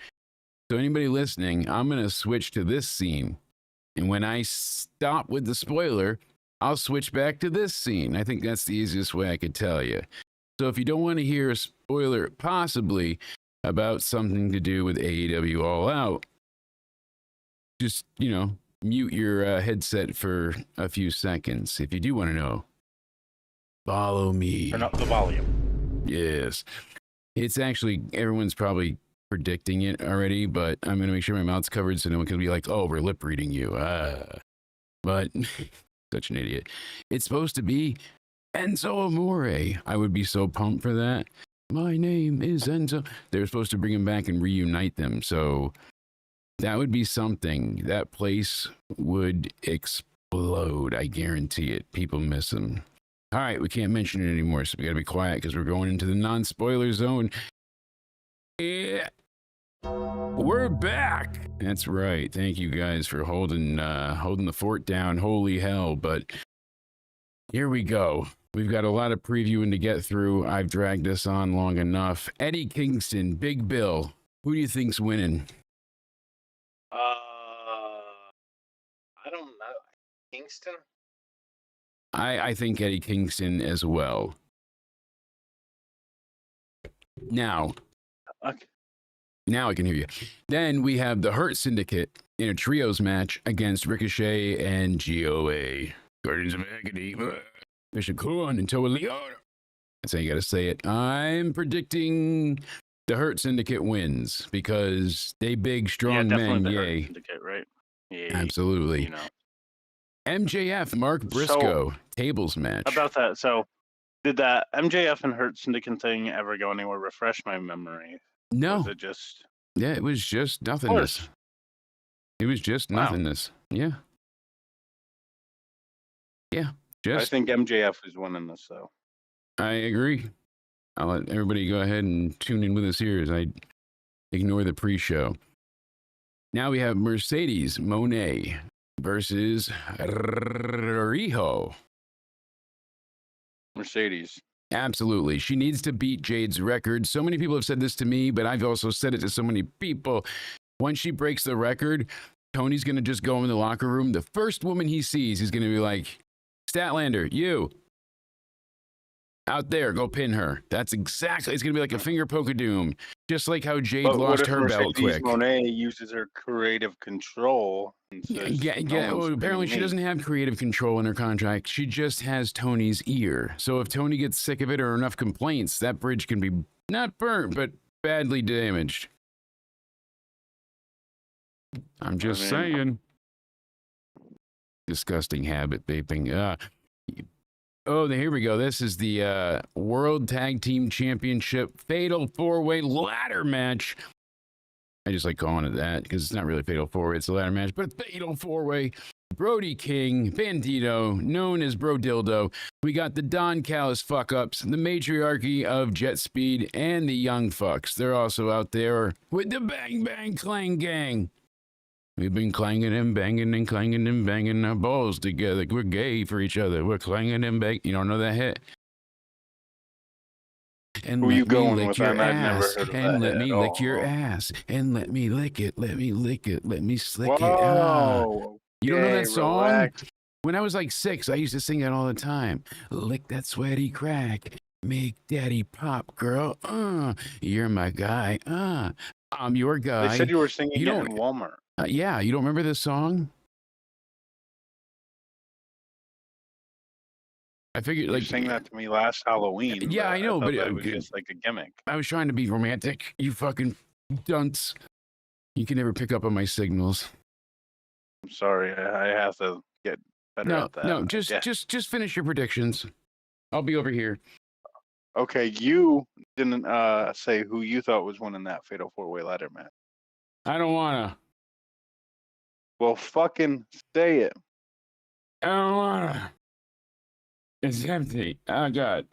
So anybody listening, I'm going to switch to this scene. And when I stop with the spoiler, I'll switch back to this scene. I think that's the easiest way I could tell you. So if you don't want to hear a spoiler possibly about something to do with AEW All Out, just, you know, mute your headset for a few seconds. If you do want to know, follow me. Turn up the volume. Yes. It's actually, everyone's probably predicting it already, but I'm going to make sure my mouth's covered so no one can be like, oh, we're lip reading you. But such an idiot. It's supposed to be Enzo Amore. I would be so pumped for that. My name is Enzo. They're supposed to bring him back and reunite them. So that would be something. That place would explode. I guarantee it. People miss him. All right, we can't mention it anymore, so we got to be quiet because we're going into the non-spoiler zone. Yeah. We're back. That's right. Thank you guys for holding the fort down. Holy hell. But here we go. We've got a lot of previewing to get through. I've dragged this on long enough. Eddie Kingston, Big Bill. Who do you think's winning? I don't know. Kingston? I think Eddie Kingston as well. Now. Okay. Now I can hear you. Then we have the Hurt Syndicate in a trios match against Ricochet and GOA. Guardians of Agony. Bishop Kuhn and Toa Leona. That's how you got to say it. I'm predicting the Hurt Syndicate wins because they big, strong men. The Yay. Hurt Syndicate, right? Yeah. Absolutely. You know. MJF, Mark Briscoe, tables match. About that. So, did that MJF and Hurt Syndicate thing ever go anywhere? Refresh my memory. No. Was it just? Yeah, it was just nothingness. It was just nothingness. Yeah. Yeah. I think MJF is winning this, though. I agree. I'll let everybody go ahead and tune in with us here as I ignore the pre-show. Now we have Mercedes Moné versus Riho. Mercedes. Absolutely. She needs to beat Jade's record. So many people have said this to me, but I've also said it to so many people. Once she breaks the record, Tony's going to just go in the locker room. The first woman he sees, he's going to be like, Statlander, you. Out there, go pin her. That's exactly, it's going to be like a finger poke of doom. Just like how Jade lost her belt quick. Moné uses her creative control. And says, well, apparently she doesn't have creative control in her contract. She just has Tony's ear. So if Tony gets sick of it or enough complaints, that bridge can be not burnt, but badly damaged. I'm just saying. Disgusting habit, vaping. Oh, here we go. This is the World Tag Team Championship Fatal 4-Way Ladder Match. I just like calling it that because it's not really Fatal 4-Way. It's a ladder match, but Fatal 4-Way. Brody King, Bandito, known as Bro Dildo. We got the Don Callis fuck-ups, the matriarchy of Jet Speed, and the Young Fucks. They're also out there with the Bang Bang Clang Gang. We've been clanging and banging our balls together. We're gay for each other. We're clanging and banging. You don't know that hit? And who let you me going lick with? your I've never ass. heard of And that let me at lick all. your ass. And let me lick it. Let me lick it. Let me slick it. Whoa. You don't know that song? Relax. When I was like 6, I used to sing that all the time. Lick that sweaty crack. Make daddy pop, girl. You're my guy. I'm your guy. They said you were singing You it don't- in Walmart. Yeah, you don't remember this song? I figured You like sang that to me last Halloween. Yeah, I know, thought but that was just like a gimmick. I was trying to be romantic. You fucking dunce. You can never pick up on my signals. I'm sorry. I have to get better at that. No, just finish your predictions. I'll be over here. Okay, you didn't say who you thought was winning that Fatal 4-Way ladder match. I don't wanna. Well, fucking say it. I don't wanna. It's empty. Oh God.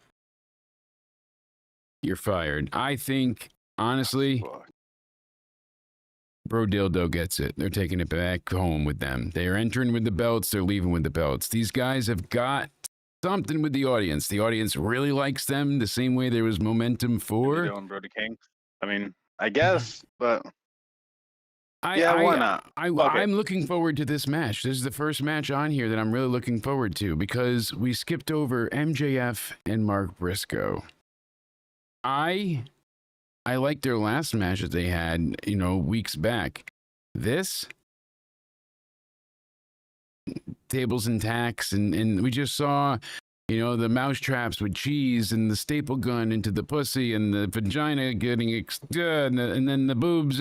You're fired. I think, honestly, Fuck. Bro Dildo gets it. They're taking it back home with them. They are entering with the belts. They're leaving with the belts. These guys have got something with the audience. The audience really likes them the same way there was momentum for Dylan Brody King. I mean, I guess, but why not? I'm looking forward to this match. This is the first match on here that I'm really looking forward to because we skipped over MJF and Mark Briscoe. I liked their last match that they had, weeks back. This tables and tacks, and we just saw, the mouse traps with cheese and the staple gun into the pussy and the vagina getting and then the boobs.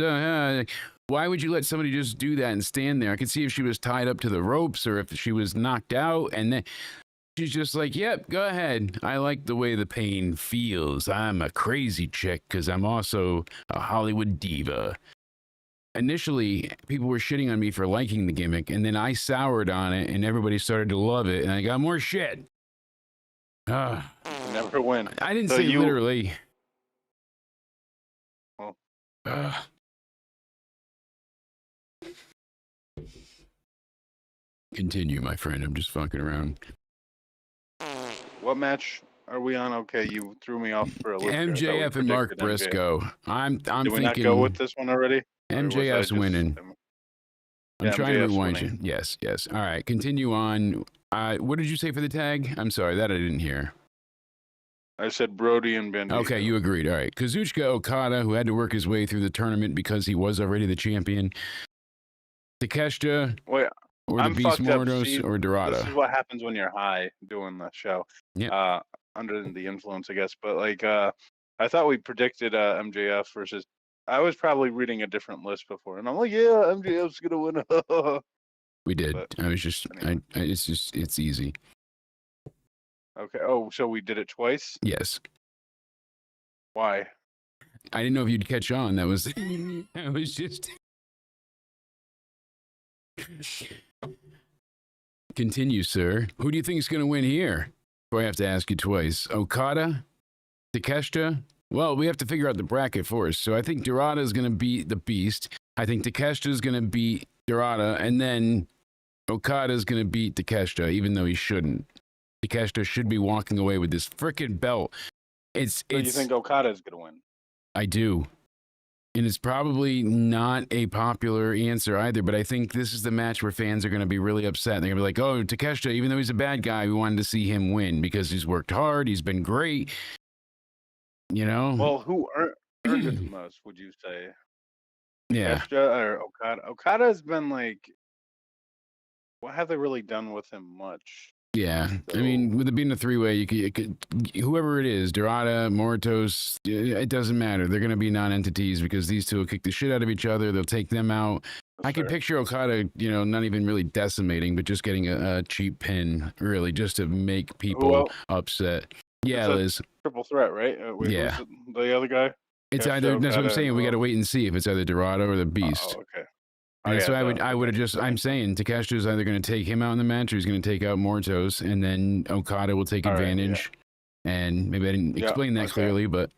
Why would you let somebody just do that and stand there? I could see if she was tied up to the ropes or if she was knocked out, and then she's just like, yep, go ahead. I like the way the pain feels. I'm a crazy chick because I'm also a Hollywood diva. Initially, people were shitting on me for liking the gimmick, and then I soured on it, and everybody started to love it, and I got more shit. Never win. I didn't say literally. Well. Continue, my friend. I'm just fucking around. What match are we on? Okay, you threw me off for a loop. MJF and Mark Briscoe. I'm Did we thinking. not go with this one already? MJF's winning. I'm trying to rewind you. Yes. All right, continue on. What did you say for the tag? I'm sorry, that I didn't hear. I said Brody and Bandito. Okay, you agreed. All right. Kazuchika Okada, who had to work his way through the tournament because he was already the champion. Takeshita. Wait, or the Beast Mordos or Dorado. This is what happens when you're high doing the show. Yeah. Under the influence, I guess. But I thought we predicted MJF versus. I was probably reading a different list before, and I'm like, yeah, MJF's gonna win. We did. But, I was just. anyway. It's easy. Okay. Oh, so we did it twice? Yes. Why? I didn't know if you'd catch on. That was. I was just. Continue, sir. Who do you think is going to win here? Do I have to ask you twice? Okada? Takeshita? Well, we have to figure out the bracket first. So I think Dorada is going to beat the Beast. I think Takeshita is going to beat Dorada. And then Okada is going to beat Takeshita, even though he shouldn't. Takeshita should be walking away with this frickin' belt. You think Okada is going to win? I do. And it's probably not a popular answer either, but I think this is the match where fans are going to be really upset. They're going to be like, oh, Takeshita, even though he's a bad guy, we wanted to see him win because he's worked hard. He's been great. Well, who earned it the most, would you say? Yeah. Takeshita or Okada? Okada has been what have they really done with him much? Yeah. So, I mean, with it being a three-way, you could whoever it is, Dorada, Mortos, it doesn't matter. They're going to be non-entities because these two will kick the shit out of each other. They'll take them out. I could picture Okada, not even really decimating, but just getting a cheap pin, really, just to make people upset. Yeah, Liz. Triple threat, right? Yeah. The other guy? It's either, that's what I'm saying. We got to wait and see if it's either Dorada or the Beast. Oh, okay. And so I would have just, I'm saying Takeshita is either going to take him out in the match or he's going to take out Mortos, and then Okada will take advantage. And maybe I didn't explain that clearly, but.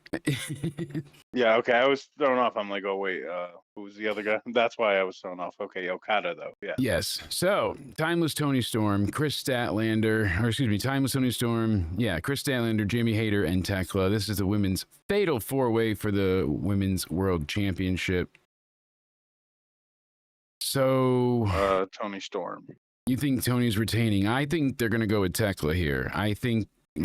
Yeah, okay. I was thrown off. I'm like, oh, wait, who's the other guy? That's why I was thrown off. Okay, Okada, though. Yeah. Yes. So, Timeless Tony Storm, Chris Statlander, Timeless Tony Storm. Yeah, Chris Statlander, Jamie Hayter, and Tekla. This is the women's fatal four-way for the Women's World Championship. So, Tony Storm. You think Tony's retaining? I think they're going to go with Tekla here. I think we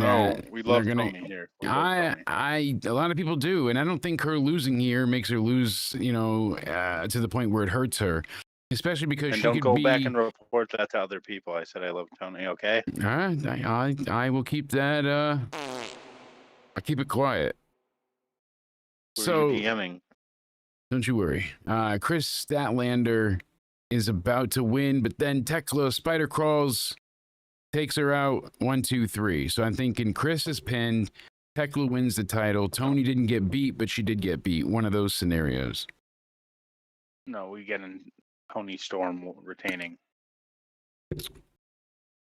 love Tony here. A lot of people do, and I don't think her losing here makes her lose, to the point where it hurts her. especially because And she don't could go be. back and report that to other people. I said I love Tony. Okay. All right, I will keep that. I keep it quiet. Who are So you DMing? don't you worry. Chris Statlander is about to win, but then Tekla spider crawls, takes her out 1, 2, 3. So I'm thinking Chris is pinned. Tekla wins the title. Tony didn't get beat, but she did get beat. One of those scenarios. No, we get in Tony Storm retaining.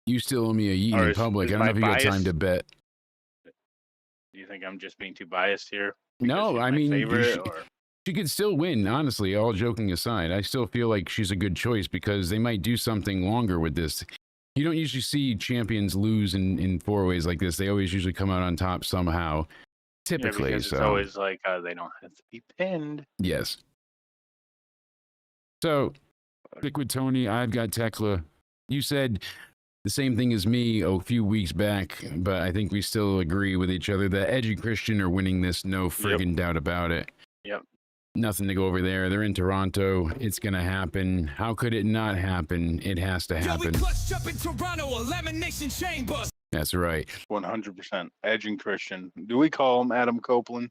You still owe me a yeet Or in is- public. is I don't know my if you got time bias- to bet. Do you think I'm just being too biased here? Because No, she's I my mean, favorite, or? she could still win, honestly, all joking aside. I still feel like she's a good choice because they might do something longer with this. You don't usually see champions lose in 4-ways like this. They always usually come out on top somehow, typically. Yeah, because so it's always like they don't have to be pinned. yes. So stick with Tony. I've got Tekla. You said the same thing as me a few weeks back, but I think we still agree with each other that Edge and Christian are winning this. No friggin' doubt about it. Yep. Nothing to go over there. They're in Toronto. It's going to happen. How could it not happen? It has to Yo, we happen. clutched up in Toronto, elimination chamber. That's right. 100%. Edge and Christian. Do we call him Adam Copeland?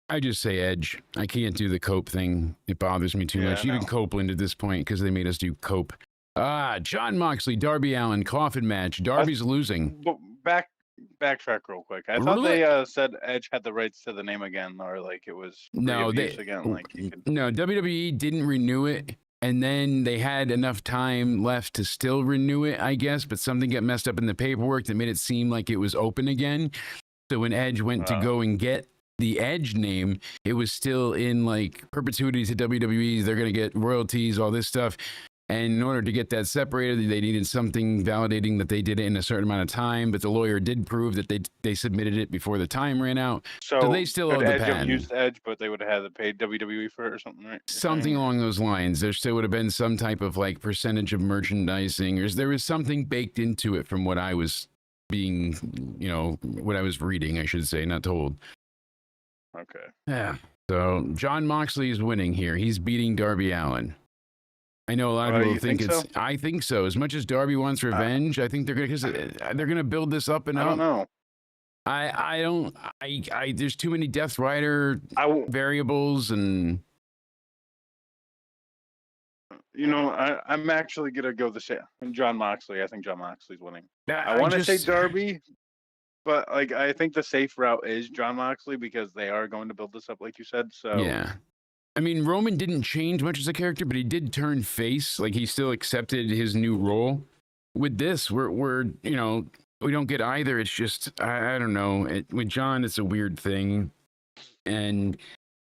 I just say Edge. I can't do the Cope thing. It bothers me too Yeah, much. I Even know. Copeland at this point because they made us do Cope. John Moxley, Darby Allin, coffin match. Darby's losing. But backtrack real quick. I thought they said Edge had the rights to the name again, or like it was No, free of they use again. Like you could, no WWE didn't renew it, and then they had enough time left to still renew it, I guess. But something got messed up in the paperwork that made it seem like it was open again. So when Edge went to go and get the Edge name, it was still in like perpetuity to WWE. They're gonna get royalties, all this stuff. And in order to get that separated, they needed something validating that they did it in a certain amount of time. But the lawyer did prove that they submitted it before the time ran out. so they still could owe the Edge have patent. used Edge, but they would have had to pay WWE for it or something, right? You're Something saying? along those lines. There still would have been some type of like percentage of merchandising, or there was something baked into it from what I was being, what I was reading, I should say, not told. Okay. Yeah. So John Moxley is winning here. He's beating Darby Allin. I know a lot of people you think think it's. so? I think so. As much as Darby wants revenge, I think they're gonna build this up and I up. don't know. I don't. There's too many Death Rider variables and. I'm actually gonna go the same. John Moxley. I think John Moxley's winning. I I want to say just- Darby, but like I think the safe route is John Moxley because they are going to build this up, like you said. So Yeah. I mean, Roman didn't change much as a character, but he did turn face. Like he still accepted his new role. With this, we're we don't get either. It's just I don't know. With John, it's a weird thing, and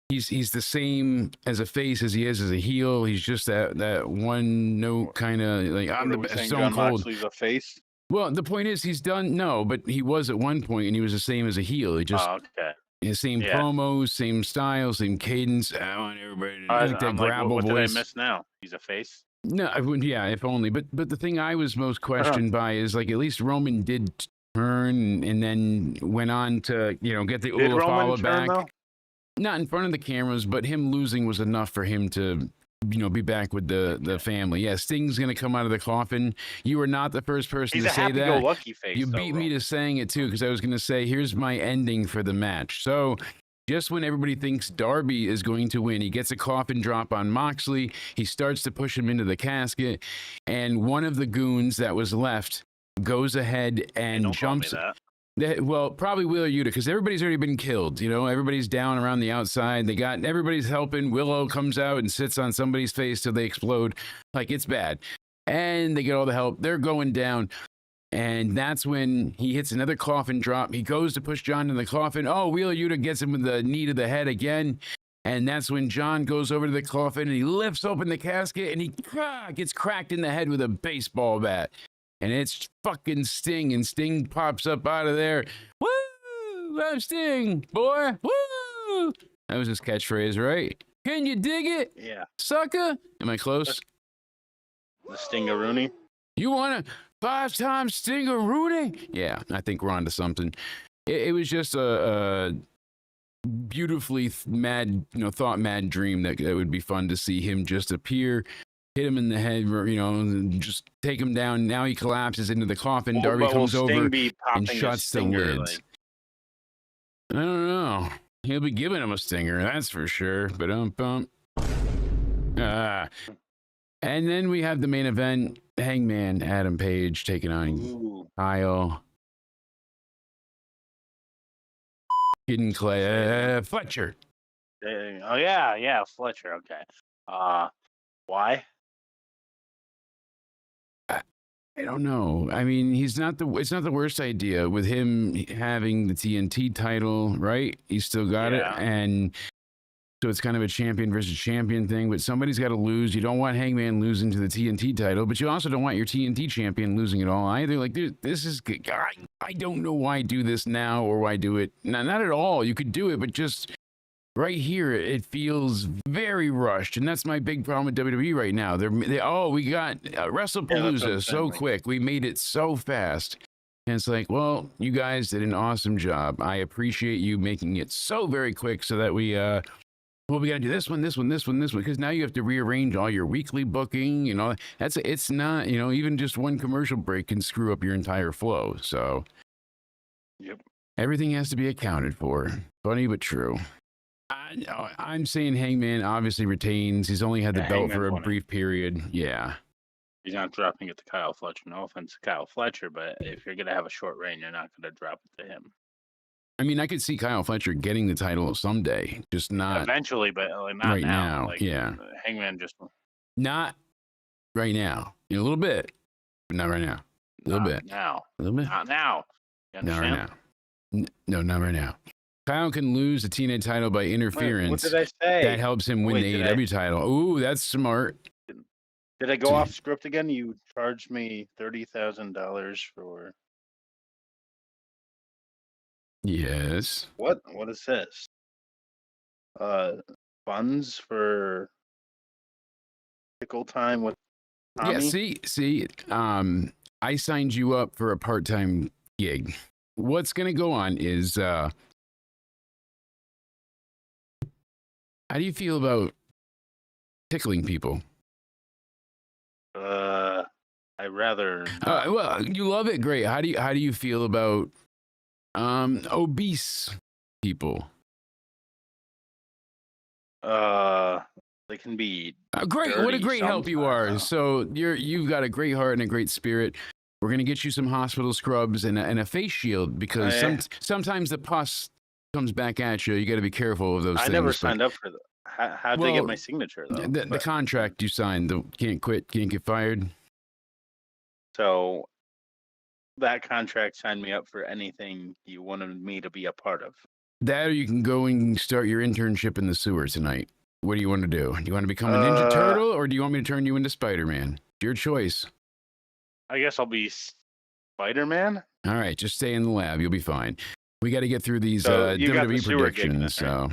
he's the same as a face as he is as a heel. He's just that one note kind of like I'm the What are we best saying, Stone John Cold. Moxley's a face. Well, the point is he's done but he was at one point and he was the same as a heel. He just Oh, okay. the same Yeah. promos, same style, same cadence. I want everybody to I'm like that like, grabble what voice. did I miss now? He's a face. No, I wouldn't. Yeah, if only. But the thing I was most questioned by is like at least Roman did turn and then went on to get the Did Ula Roman follow turn back. though? Not in front of the cameras, but him losing was enough for him to be back with the family. Yeah, Sting's gonna come out of the coffin. You are not the first person He's to a say that. happy-go-lucky face. You though, beat me Roman. to saying it too, because I was going to say, here's my ending for the match. So, just when everybody thinks Darby is going to win, he gets a coffin drop on Moxley. He starts to push him into the casket, and one of the goons that was left goes ahead Hey, and don't call me jumps. that. Well, probably Wheeler Yuta, because everybody's already been killed. Everybody's down around the outside. Everybody's helping. Willow comes out and sits on somebody's face till they explode. Like, it's bad. And they get all the help. They're going down. And that's when he hits another coffin drop. He goes to push John in the coffin. Oh, Wheeler Yuta gets him with the knee to the head again. And that's when John goes over to the coffin and he lifts open the casket and he gets cracked in the head with a baseball bat. And it's fucking Sting. And Sting pops up out of there. Woo! I'm Sting, boy. Woo! That was his catchphrase, right? Can you dig it, Yeah. sucker? Am I close? The Stingaroony. You want a 5-time Stingaroonie? Yeah, I think we're onto something. It was just a beautifully mad, thought mad dream that it would be fun to see him just appear hit him in the head, and just take him down. Now he collapses into the coffin. Well, Darby but will comes over Sting be and popping his shuts the stinger, lids. like, I don't know. He'll be giving him a stinger, that's for sure. But and then we have the main event: Hangman Adam Page taking on ooh, Kyle Fletcher. oh yeah, Fletcher. Okay. Why? I don't know. I mean, it's not the worst idea with him having the TNT title, right? He's still got it. Yeah. And so it's kind of a champion versus champion thing, but somebody's got to lose. You don't want Hangman losing to the TNT title, but you also don't want your TNT champion losing it all either. Like, dude, this is, I don't know why do this now or why do it. Not at all. You could do it, but just right here, it feels very rushed, and that's my big problem with WWE right now. We got Wrestlepalooza so quick. We made it so fast. And it's like, well, you guys did an awesome job. I appreciate you making it so very quick so that we got to do this one, because now you have to rearrange all your weekly booking, it's not, even just one commercial break can screw up your entire flow. So Yep. everything has to be accounted for. Funny, but true. I'm saying Hangman obviously retains. He's only had the belt for a brief period. Yeah. He's not dropping it to Kyle Fletcher. No offense to Kyle Fletcher, but if you're going to have a short reign, you're not going to drop it to him. I mean, I could see Kyle Fletcher getting the title someday, just not eventually, but not right now. now. Yeah. Hangman just not right now. A little bit, but not right now. A little bit. Now. A little bit. Not now. You Not understand? right now. No, not right now. Kyle can lose the TNA title by interference. What did I say? That helps him win the AEW title. Ooh, that's smart. Did I go off script again? You charged me $30,000 for Yes. what? What is this? Funds for pickle time with Tommy? Yeah, see, I signed you up for a part-time gig. What's gonna go on is how do you feel about tickling people? I'd rather. Well, you love it. Great. How do you feel about obese people? They can be. Great. What a great help you are. Though. So you've got a great heart and a great spirit. We're gonna get you some hospital scrubs and a face shield because sometimes the pus comes back at you. You got to be careful of those things. I never signed up for that. How'd they get my signature though? The contract you signed, the can't quit, can't get fired. So that contract signed me up for anything you wanted me to be a part of. That or you can go and start your internship in the sewer tonight. What do you want to do? Do you want to become a Ninja Turtle or do you want me to turn you into Spider-Man? It's your choice. I guess I'll be Spider-Man. All right, just stay in the lab. You'll be fine. We got to get through these WWE predictions. So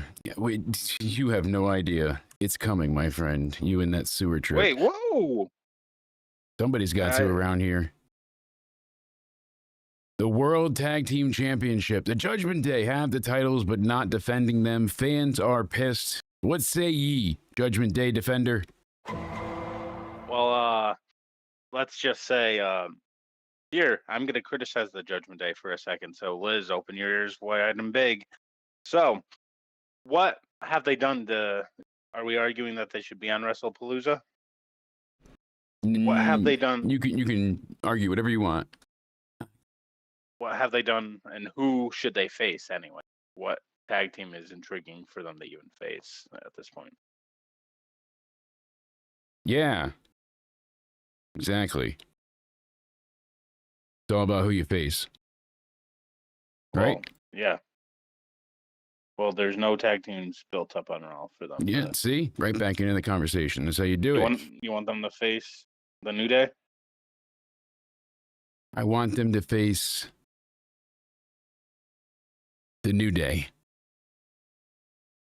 you have no idea. It's coming, my friend. You in that sewer trip. Wait, whoa. Somebody's got to around here. The World Tag Team Championship. The Judgment Day have the titles, but not defending them. Fans are pissed. What say ye, Judgment Day defender? Well, let's just say, here, I'm going to criticize the Judgment Day for a second. So, Liz, open your ears wide and big. So, what have they done are we arguing that they should be on Wrestlepalooza? What have they done? You can argue whatever you want. What have they done, and who should they face anyway? What tag team is intriguing for them to even face at this point? Yeah. Exactly. It's all about who you face. Right? Well, yeah. Well, there's no tag teams built up on Raw for them. Yeah, see? Right back into the conversation. That's how you do it. You want them to face the New Day? I want them to face the New Day.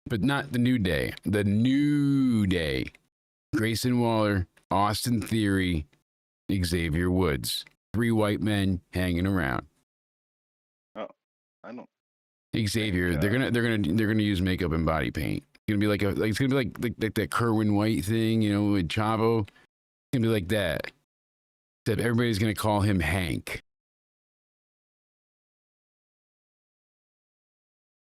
But not the New Day. The New Day. Grayson Waller, Austin Theory, Xavier Woods. 3 white men hanging around. Oh, I don't. Xavier, they're gonna use makeup and body paint. It's gonna be like that Kerwin White thing, with Chavo. gonna be like that. Except everybody's gonna call him Hank.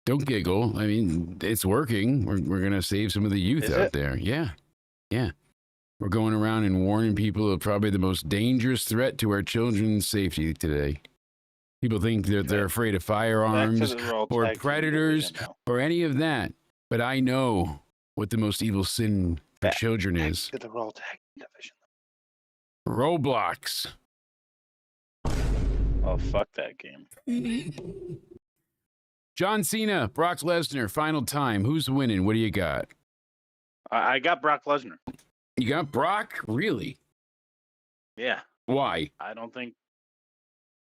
Don't giggle. I mean, it's working. We're gonna save some of the youth out there. Yeah. We're going around and warning people of probably the most dangerous threat to our children's safety today. People think that they're afraid of firearms or predators or any of that. But I know what the most evil sin for children is. To the Raw Tag Division. Roblox. Oh, fuck that game. John Cena, Brock Lesnar, final time. Who's winning? What do you got? I got Brock Lesnar. You got Brock? Really? Yeah. Why? I don't think.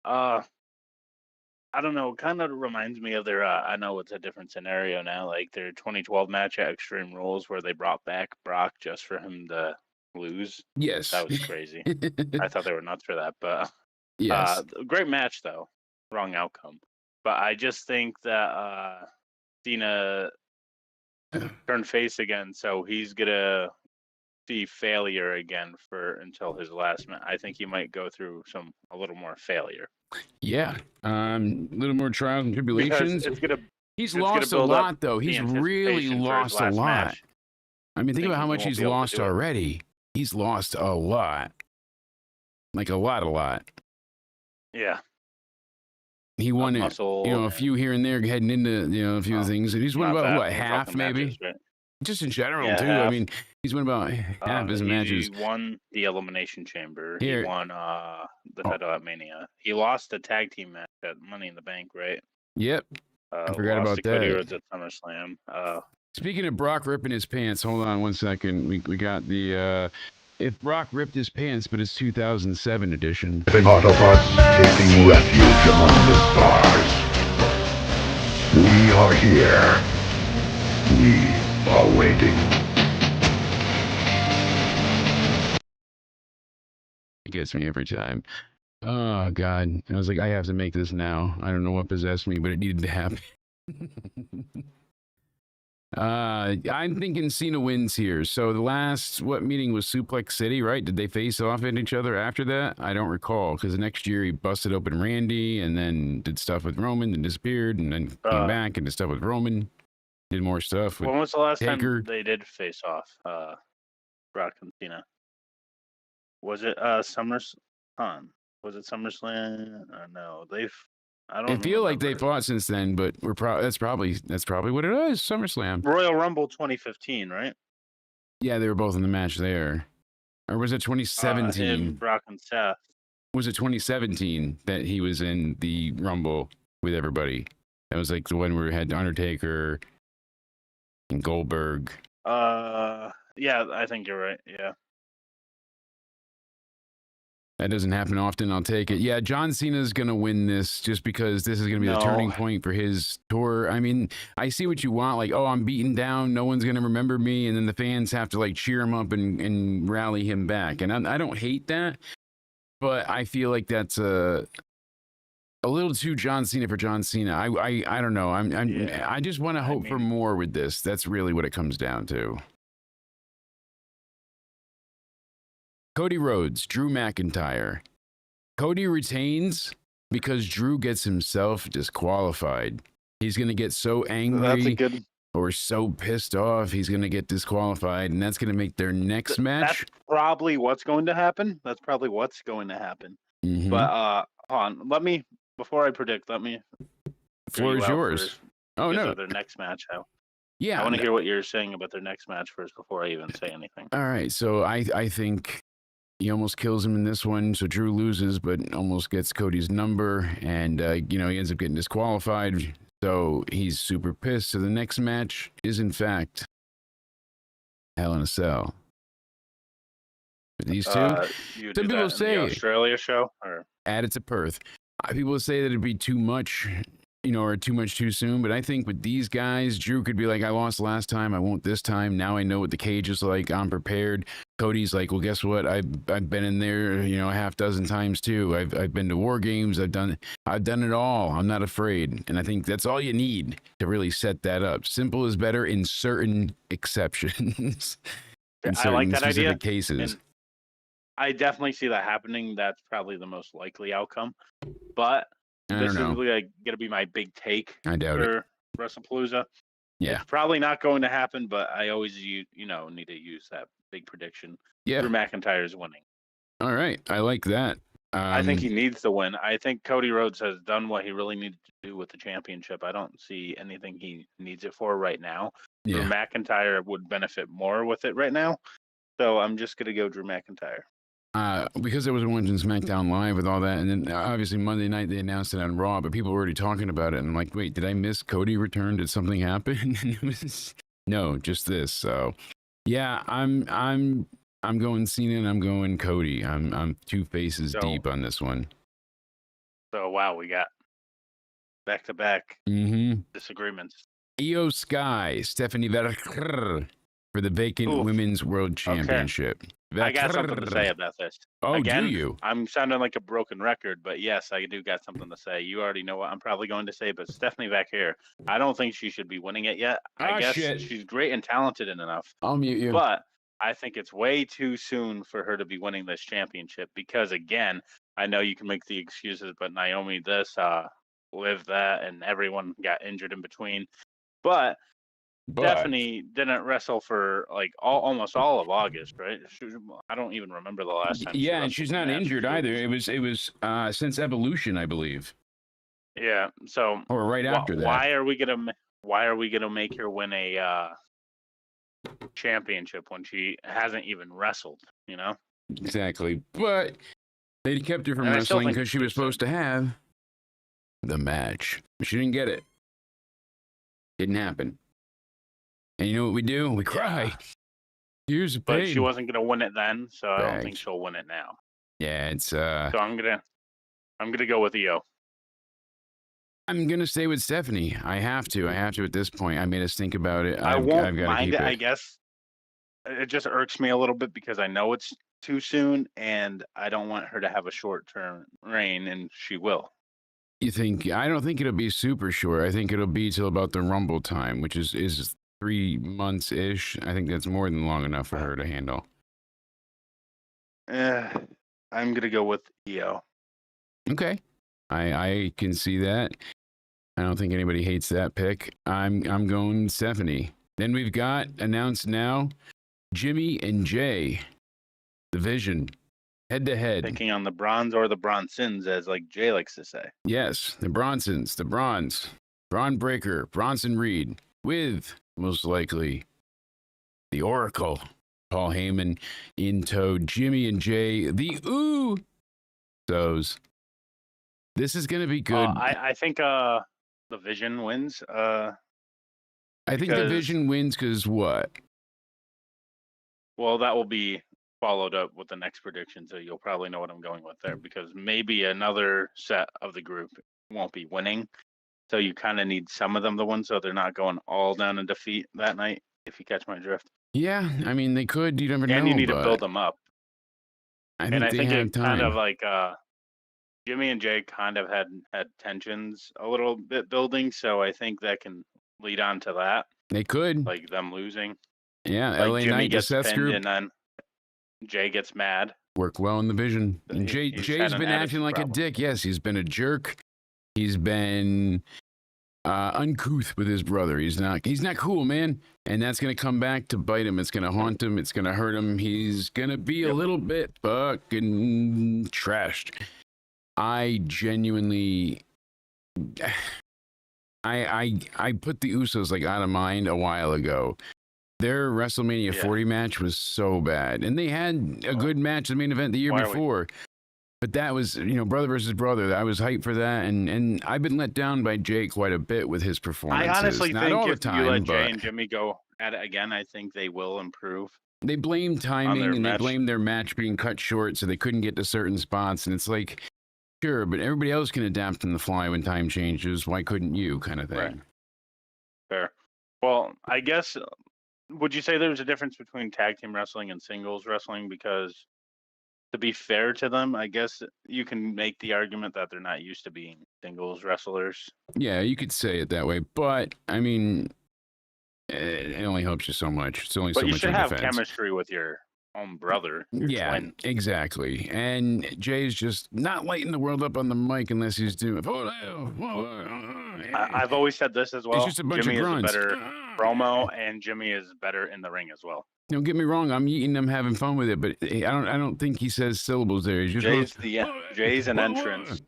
I don't know. Kind of reminds me of their. I know it's a different scenario now. Like their 2012 match at Extreme Rules, where they brought back Brock just for him to lose. Yes. That was crazy. I thought they were nuts for that, but yes. Great match though. Wrong outcome. But I just think that Cena turned face again, so he's gonna see failure again until his last match. I think he might go through a little more failure. Yeah, a little more trials and tribulations. He's lost a lot, though. He's really lost a lot. Match. I mean, think about how much he's lost already. He's lost a lot, like a lot. Yeah. He won it, a few here and there, heading into a few things. He's won about what, half maybe? Matches, right? Just in general too. Half. I mean, he's won about half his matches. He won the Elimination Chamber. He won the title at Mania. He lost a tag team match at Money in the Bank, right? Yep. I forgot about that. Cody Rhodes at SummerSlam. Speaking of Brock ripping his pants, hold on one second. We got the if Brock ripped his pants, but it's 2007 edition. Autobots taking refuge among the stars. We are here. We are waiting. It gets me every time. Oh, God. I was like, I have to make this now. I don't know what possessed me, but it needed to happen. I'm thinking Cena wins here. So the last, meeting was Suplex City, right? Did they face off at each other after that? I don't recall, because the next year he busted open Randy and then did stuff with Roman and disappeared and then came back and did stuff with Roman. Did more stuff with When was the last Taker. time they did face off, Brock and Cena? Was it SummerSlam? Was it SummerSlam? No, I feel like they fought since then, but that's probably what it is. SummerSlam. Royal Rumble 2015, right? Yeah, they were both in the match there. Or was it 2017? Him, Brock and Seth. Was it 2017 that he was in the Rumble with everybody? That was like the one where we had Undertaker and Goldberg. Yeah, I think you're right. Yeah. That doesn't happen often. I'll take it. Yeah, John Cena's going to win this just because this is going to be the turning point for his tour. I mean, I see what you want. Like, oh, I'm beaten down. No one's going to remember me. And then the fans have to like cheer him up and rally him back. And I don't hate that, but I feel like that's a little too John Cena for John Cena. I don't know. I just want to hope for more with this. That's really what it comes down to. Cody Rhodes, Drew McIntyre. Cody retains because Drew gets himself disqualified. He's going to get so angry or so pissed off, he's going to get disqualified, and that's going to make their next match. That's probably what's going to happen. Mm-hmm. But hold on. Before I predict, let me. The floor is yours. Oh, no. Their next match. Yeah. I want to hear what you're saying about their next match first before I even say anything. All right. So I think he almost kills him in this one, so Drew loses, but almost gets Cody's number, and he ends up getting disqualified. So he's super pissed. So the next match is, in fact, Hell in a Cell. These two. Some people say the Australia show, or add it to Perth. People say that it'd be too much, or too much too soon. But I think with these guys, Drew could be like, I lost last time, I won't this time. Now I know what the cage is like. I'm prepared. Cody's like, well, guess what? I've been in there, a half dozen times too. I've been to war games. I've done it all. I'm not afraid. And I think that's all you need to really set that up. Simple is better in certain exceptions. In certain I like that specific idea. cases. I definitely see that happening. That's probably the most likely outcome. But I this don't is know. like gonna be my big take I doubt it. for Wrestlepalooza. Yeah. It's probably not going to happen, but I always need to use that big prediction. Yeah. Drew McIntyre's winning. All right. I like that. I think he needs to win. I think Cody Rhodes has done what he really needed to do with the championship. I don't see anything he needs it for right now. Yeah. Drew McIntyre would benefit more with it right now. So I'm just going to go Drew McIntyre. Because I was watching SmackDown Live with all that, and then obviously Monday night they announced it on Raw, but people were already talking about it, and I'm like, wait, did I miss Cody return? Did something happen? No, just this. So, yeah, I'm going Cena and I'm going Cody. I'm two faces deep on this one. So wow, we got back-to-back disagreements. Io Sky, Stephanie Verker for the vacant Women's World Championship. I got something to say about this. Oh, Again, do you? I'm sounding like a broken record, but yes, I do got something to say. You already know what I'm probably going to say, but Stephanie Verker, I don't think she should be winning it yet. I guess she's great and talented enough. I'll mute you. But I think it's way too soon for her to be winning this championship because, again, I know you can make the excuses, but Naomi this, Liv that, and everyone got injured in between. But Stephanie didn't wrestle for like almost all of August, right? I don't even remember the last time. Yeah, and she's not injured either. It was since Evolution, I believe. Yeah. So or right after that. Why are we gonna make her win a championship when she hasn't even wrestled? You know. Exactly, but they kept her from wrestling because she was supposed to have the match. She didn't get it. Didn't happen. And you know what we do? We cry. Here's a pain. But she wasn't gonna win it then, so I don't think she'll win it now. Yeah, it's So I'm gonna go with Io. I'm gonna stay with Stephanie. I have to at this point. I made us think about it. I won't mind it, I guess. It just irks me a little bit because I know it's too soon, and I don't want her to have a short-term reign, and she will. You think? I don't think it'll be super short. I think it'll be till about the Rumble time, which is 3 months ish. I think that's more than long enough for her to handle. I'm gonna go with Io. Okay, I can see that. I don't think anybody hates that pick. I'm going Stephanie. Then we've got announced now, Jimmy and Jay, the Vision, head to head. Taking on the Bronze or the Bronsons, as like Jay likes to say. Yes, the Bronsons, the Bronze, Braun Breaker, Bronson Reed, with most likely the Oracle, Paul Heyman in tow. Jimmy and Jay, the Usos. This is gonna be good. I think the Vision wins. I think the Vision wins because what? Well, that will be followed up with the next prediction, so you'll probably know what I'm going with there. Because maybe another set of the group won't be winning, so you kind of need some of them to win, so they're not going all down in defeat that night. If you catch my drift. Yeah, I mean they could. You never know. And you need to build them up. I think it time. kind of like Jimmy and Jay kind of had tensions a little bit building, so I think that can lead on to that. They could, like them losing. Yeah, like LA Jimmy Knight gets Seth's pinned, group, and then Jay gets mad. Work well in the Vision. And Jay's been acting like a dick. Yes, he's been a jerk. He's been uncouth with his brother. He's not cool, man. And that's gonna come back to bite him. It's gonna haunt him. It's gonna hurt him. He's gonna be a little bit fucking trashed. I genuinely, I put the Usos like out of mind a while ago. Their WrestleMania 40 match was so bad, and they had a good match, the main event the year before. But that was, brother versus brother. I was hyped for that, and I've been let down by Jay quite a bit with his performances. I honestly Not think all if the time, you let but Jay and Jimmy go at it again, I think they will improve. They blame timing and match. they blame their match being cut short, so they couldn't get to certain spots. And it's like, sure, but everybody else can adapt on the fly when time changes. Why couldn't you, kind of thing? Right. Fair. Well, I guess, would you say there's a difference between tag team wrestling and singles wrestling? Because to be fair to them, I guess you can make the argument that they're not used to being singles wrestlers. Yeah, you could say it that way, but I mean, it only helps you so much. It's only so much. But you should have defense. chemistry with your own brother. Your Yeah, twin. exactly. And Jay's just not lighting the world up on the mic unless he's doing. I've always said this as well. It's just a bunch Jimmy of is a grunts. better promo, and Jimmy is better in the ring as well. Don't get me wrong. I'm eating them, having fun with it, but I don't think he says syllables there. He's just Jay's an entrance,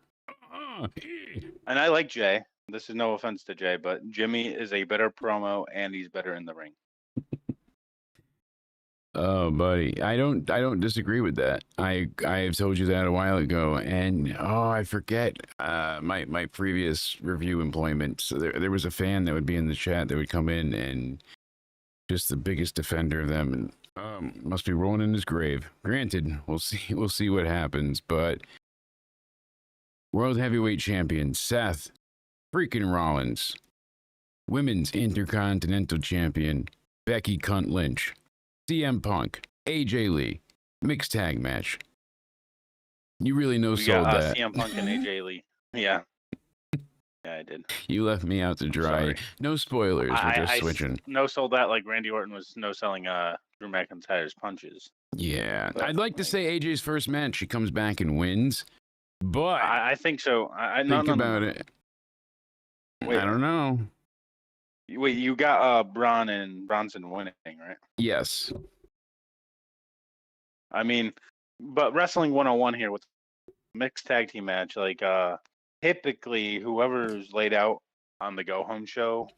and I like Jay. This is no offense to Jay, but Jimmy is a better promo, and he's better in the ring. Oh, buddy, I don't disagree with that. I have told you that a while ago, and I forget my previous review employment. So there was a fan that would be in the chat that would come in and just the biggest defender of them, and must be rolling in his grave. Granted, we'll see what happens, but World Heavyweight Champion Seth freaking Rollins, Women's Intercontinental Champion Becky Cunt Lynch, CM Punk, AJ Lee, mixed tag match. You really sold that. CM Punk and AJ Lee. Yeah. Yeah, I did. You left me out to dry. Sorry. No spoilers. We're just switching. No sold that like Randy Orton was no selling Drew McIntyre's punches. Yeah. But, I'd like to say AJ's first match, she comes back and wins. But I think so. think about it. Wait, I don't know. Wait, you got Bronson winning, right? Yes. I mean, but Wrestling 101 here with mixed tag team match, like typically whoever's laid out on the go home show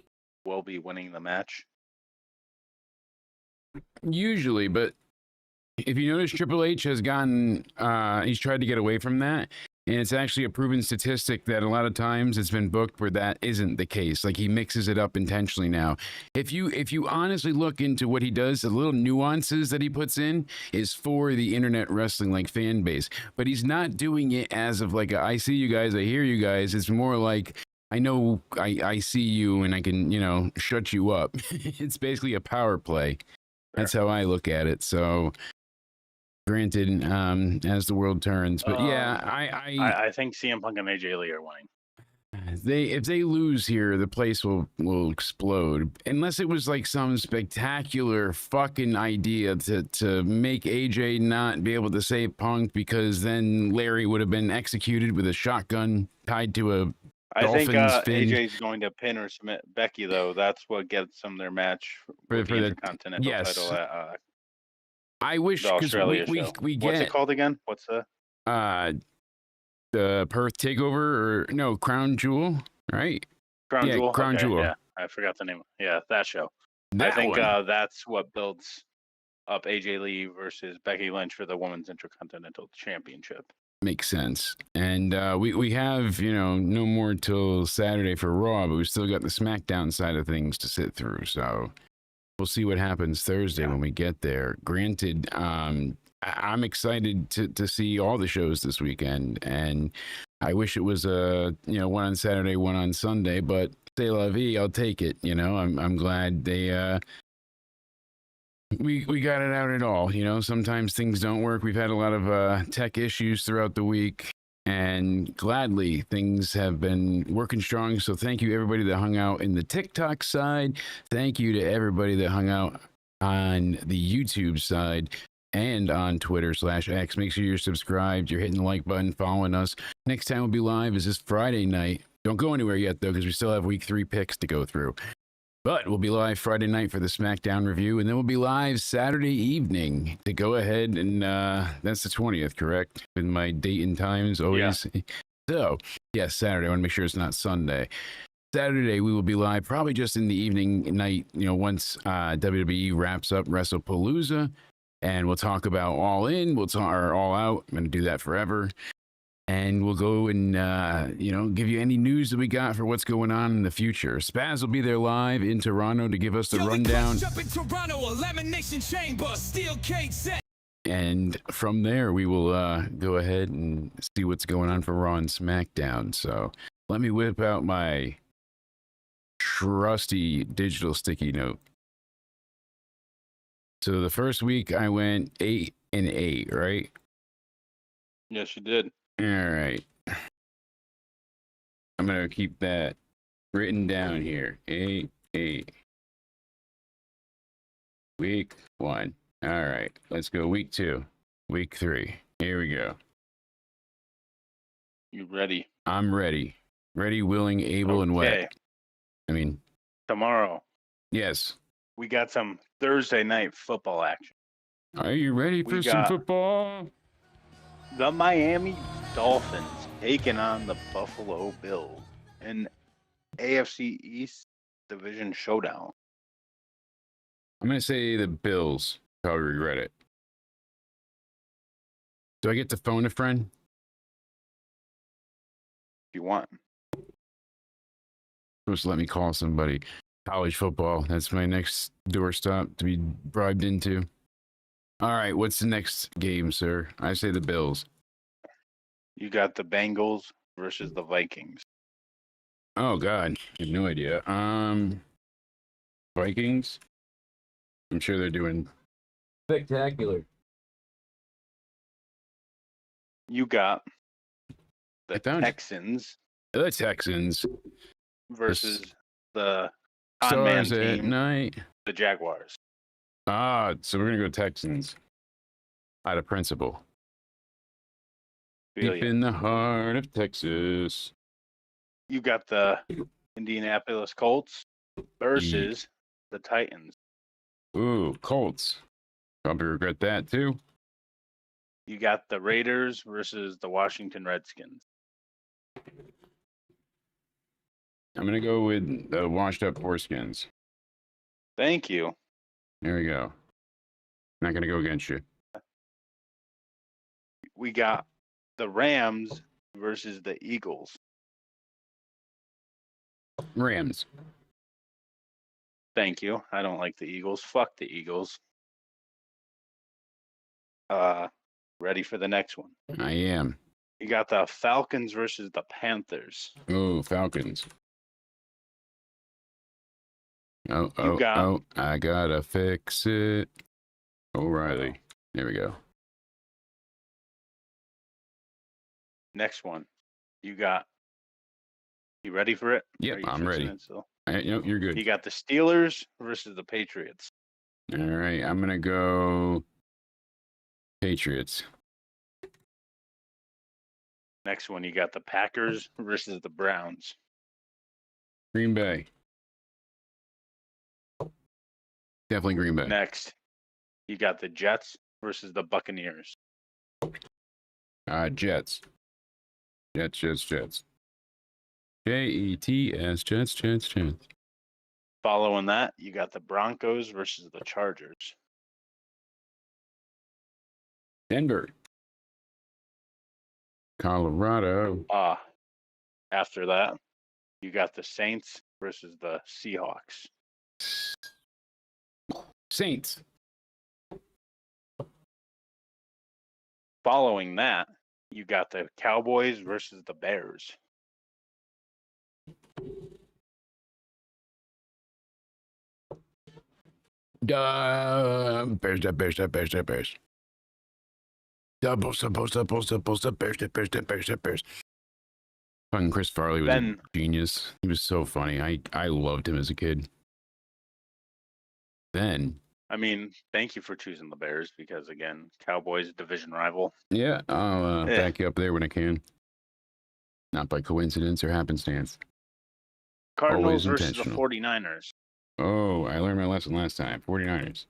will be winning the match. Usually, but if you notice, Triple H has he's tried to get away from that. And it's actually a proven statistic that a lot of times it's been booked where that isn't the case. Like he mixes it up intentionally now. If you honestly look into what he does, the little nuances that he puts in is for the internet wrestling like fan base. But he's not doing it as of like I see you guys, I hear you guys. It's more like I know I see you and I can, shut you up. It's basically a power play. That's how I look at it. So granted, as the world turns, but yeah, I think CM Punk and AJ Lee are winning. If they lose here, the place will explode. Unless it was like some spectacular fucking idea to make AJ not be able to save Punk because then Larry would have been executed with a shotgun tied to a dolphin's fin. AJ's going to pin or submit Becky though. That's what gets them their match for the Intercontinental title at I wish the Australia show. We get what's it called again? What's the Perth Takeover or no Crown Jewel, right? Crown Jewel. Crown Jewel. Yeah, I forgot the name. Yeah, that show. I think that's what builds up AJ Lee versus Becky Lynch for the Women's Intercontinental Championship. Makes sense. And we have no more till Saturday for Raw, but we still got the SmackDown side of things to sit through. So we'll see what happens Thursday when we get there. Granted, I'm excited to see all the shows this weekend, and I wish it was one on Saturday, one on Sunday, but c'est la vie, I'll take it. I'm glad they we got it out at all. Sometimes things don't work. We've had a lot of tech issues throughout the week, and gladly things have been working strong. So thank you everybody that hung out in the TikTok side. Thank you to everybody that hung out on the YouTube side and on Twitter/X. Make sure you're subscribed, you're hitting the like button, following us. Next time we'll be live is this Friday night. Don't go anywhere yet though, because we still have week 3 picks to go through. But we'll be live Friday night for the SmackDown review, and then we'll be live Saturday evening to go ahead and that's the 20th, correct? With my date and times always. Yeah. So, yes, Saturday. I want to make sure it's not Sunday. Saturday, we will be live probably just in the evening night, once WWE wraps up Wrestlepalooza, and we'll talk about All In, or All Out. I'm going to do that forever. And we'll go and, give you any news that we got for what's going on in the future. Spaz will be there live in Toronto to give us the rundown. And from there, we will go ahead and see what's going on for Raw and SmackDown. So let me whip out my trusty digital sticky note. So the first week I went 8-8, right? Yes, you did. All right. I'm going to keep that written down here. 8-8. Week 1. All right, let's go. Week 2, week 3. Here we go. You ready? I'm ready. Ready, willing, able, and Okay. wet. I mean, Tomorrow, yes. we got some Thursday night football action. Are you ready We for some got- football? The Miami Dolphins taking on the Buffalo Bills in AFC East Division Showdown. I'm going to say the Bills. I'll regret it. Do I get to phone a friend? If you want. Supposed to let me call somebody. College football. That's my next doorstop to be bribed into. All right, what's the next game, sir? I say the Bills. You got the Bengals versus the Vikings. Oh God, I have no idea. Vikings. I'm sure they're doing spectacular. You got the I found it. Texans The Texans. versus the on-man Stars at team, night. the Jaguars. So we're gonna go Texans. Out of principle. Feel Deep ya. in the heart of Texas. You got the Indianapolis Colts versus the Titans. Ooh, Colts. Probably regret that too. You got the Raiders versus the Washington Redskins. I'm gonna go with the washed up foreskins. Thank you. There we go. Not gonna go against you. We got the Rams versus the Eagles. Rams. Thank you. I don't like the Eagles. Fuck the Eagles. Ready for the next one. I am. You got the Falcons versus the Panthers. Ooh, Falcons. Oh, You got- I gotta fix it. O'Reilly. There we go. Next one. You ready for it? Yep, Are you I'm fixing ready. it still? Nope, you're good. You got the Steelers versus the Patriots. All right, I'm gonna go Patriots. Next one, you got the Packers versus the Browns. Green Bay. Definitely Green Bay. Next, you got the Jets versus the Buccaneers. Jets. Jets. Jets, Jets. Following that, you got the Broncos versus the Chargers. Denver. Colorado. After that, you got the Saints versus the Seahawks. Saints. Following that, you got the Cowboys versus the Bears. Bears. Bears. Fucking Chris Farley was Then- a genius. He was so funny. I loved him as a kid. Then, I mean, thank you for choosing the Bears because, again, Cowboys division rival. yeah, I'll Yeah. back you up there when I can. Not by coincidence or happenstance. Cardinals Always versus the intentional. 49ers. Oh, I learned my lesson last time. 49ers.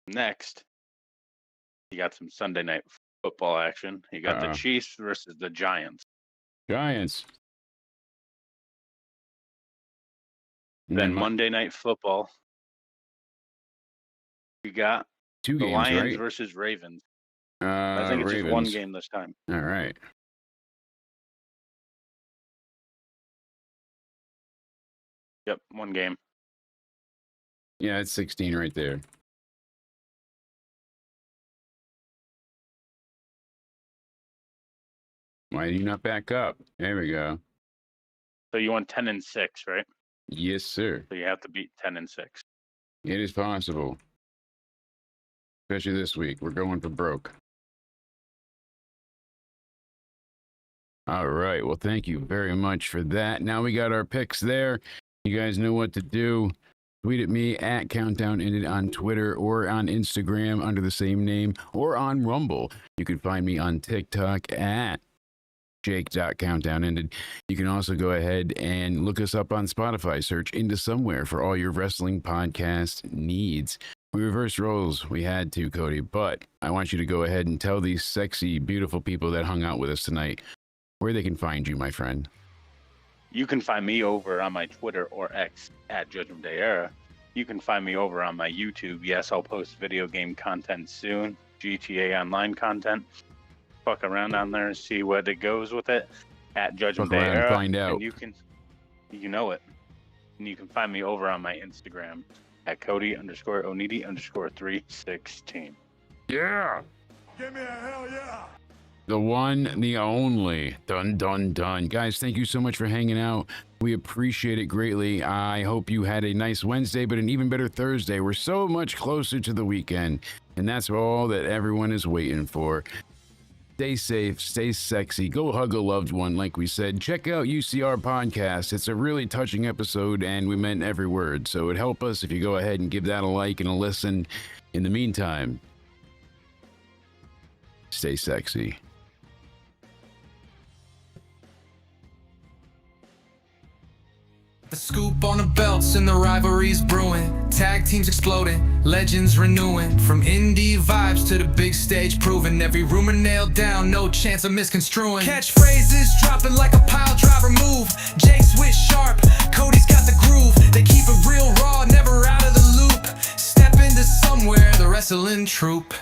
Next, you got some Sunday night football action. You got the Chiefs versus the Giants. Giants. And Then my- Monday night football, you got two the games, Lions right? versus Ravens. I think it's just one Ravens. game this time. All right. Yep, one game. Yeah, it's 16 right there. Why do you not back up? There we go. So you won 10-6, right? Yes, sir. So you have to beat 10-6. It is possible. Especially this week. We're going for broke. All right. Well, thank you very much for that. Now we got our picks there. You guys know what to do. Tweet at me at Countdown Ended on Twitter or on Instagram under the same name or on Rumble. You can find me on TikTok at Jake.CountdownEnded. You can also go ahead and look us up on Spotify. Search Into Somewhere for all your wrestling podcast needs. We reversed roles. We had to, Cody, but I want you to go ahead and tell these sexy, beautiful people that hung out with us tonight where they can find you, my friend. You can find me over on my Twitter or X at Judgment Day Era. You can find me over on my YouTube. Yes, I'll post video game content soon. GTA Online content. Fuck around on there and see what it goes with it at Judgment Day Era. Find out. And you know it. And you can find me over on my Instagram at Cody_Onidi_316. Yeah. Give me a hell yeah. The one, the only. Dun, dun, dun. Guys, thank you so much for hanging out. We appreciate it greatly. I hope you had a nice Wednesday, but an even better Thursday. We're so much closer to the weekend, and that's all that everyone is waiting for. Stay safe, stay sexy, go hug a loved one, like we said. Check out UCR Podcast. It's a really touching episode, and we meant every word, so it'd help us if you go ahead and give that a like and a listen. In the meantime, stay sexy. The scoop on the belts and the rivalries brewing. Tag teams exploding, legends renewing. From indie vibes to the big stage proving. Every rumor nailed down, no chance of misconstruing. Catchphrases dropping like a pile driver move. Jake switch sharp, Cody's got the groove. They keep it real raw, never out of the loop. Step into somewhere, the wrestling troupe.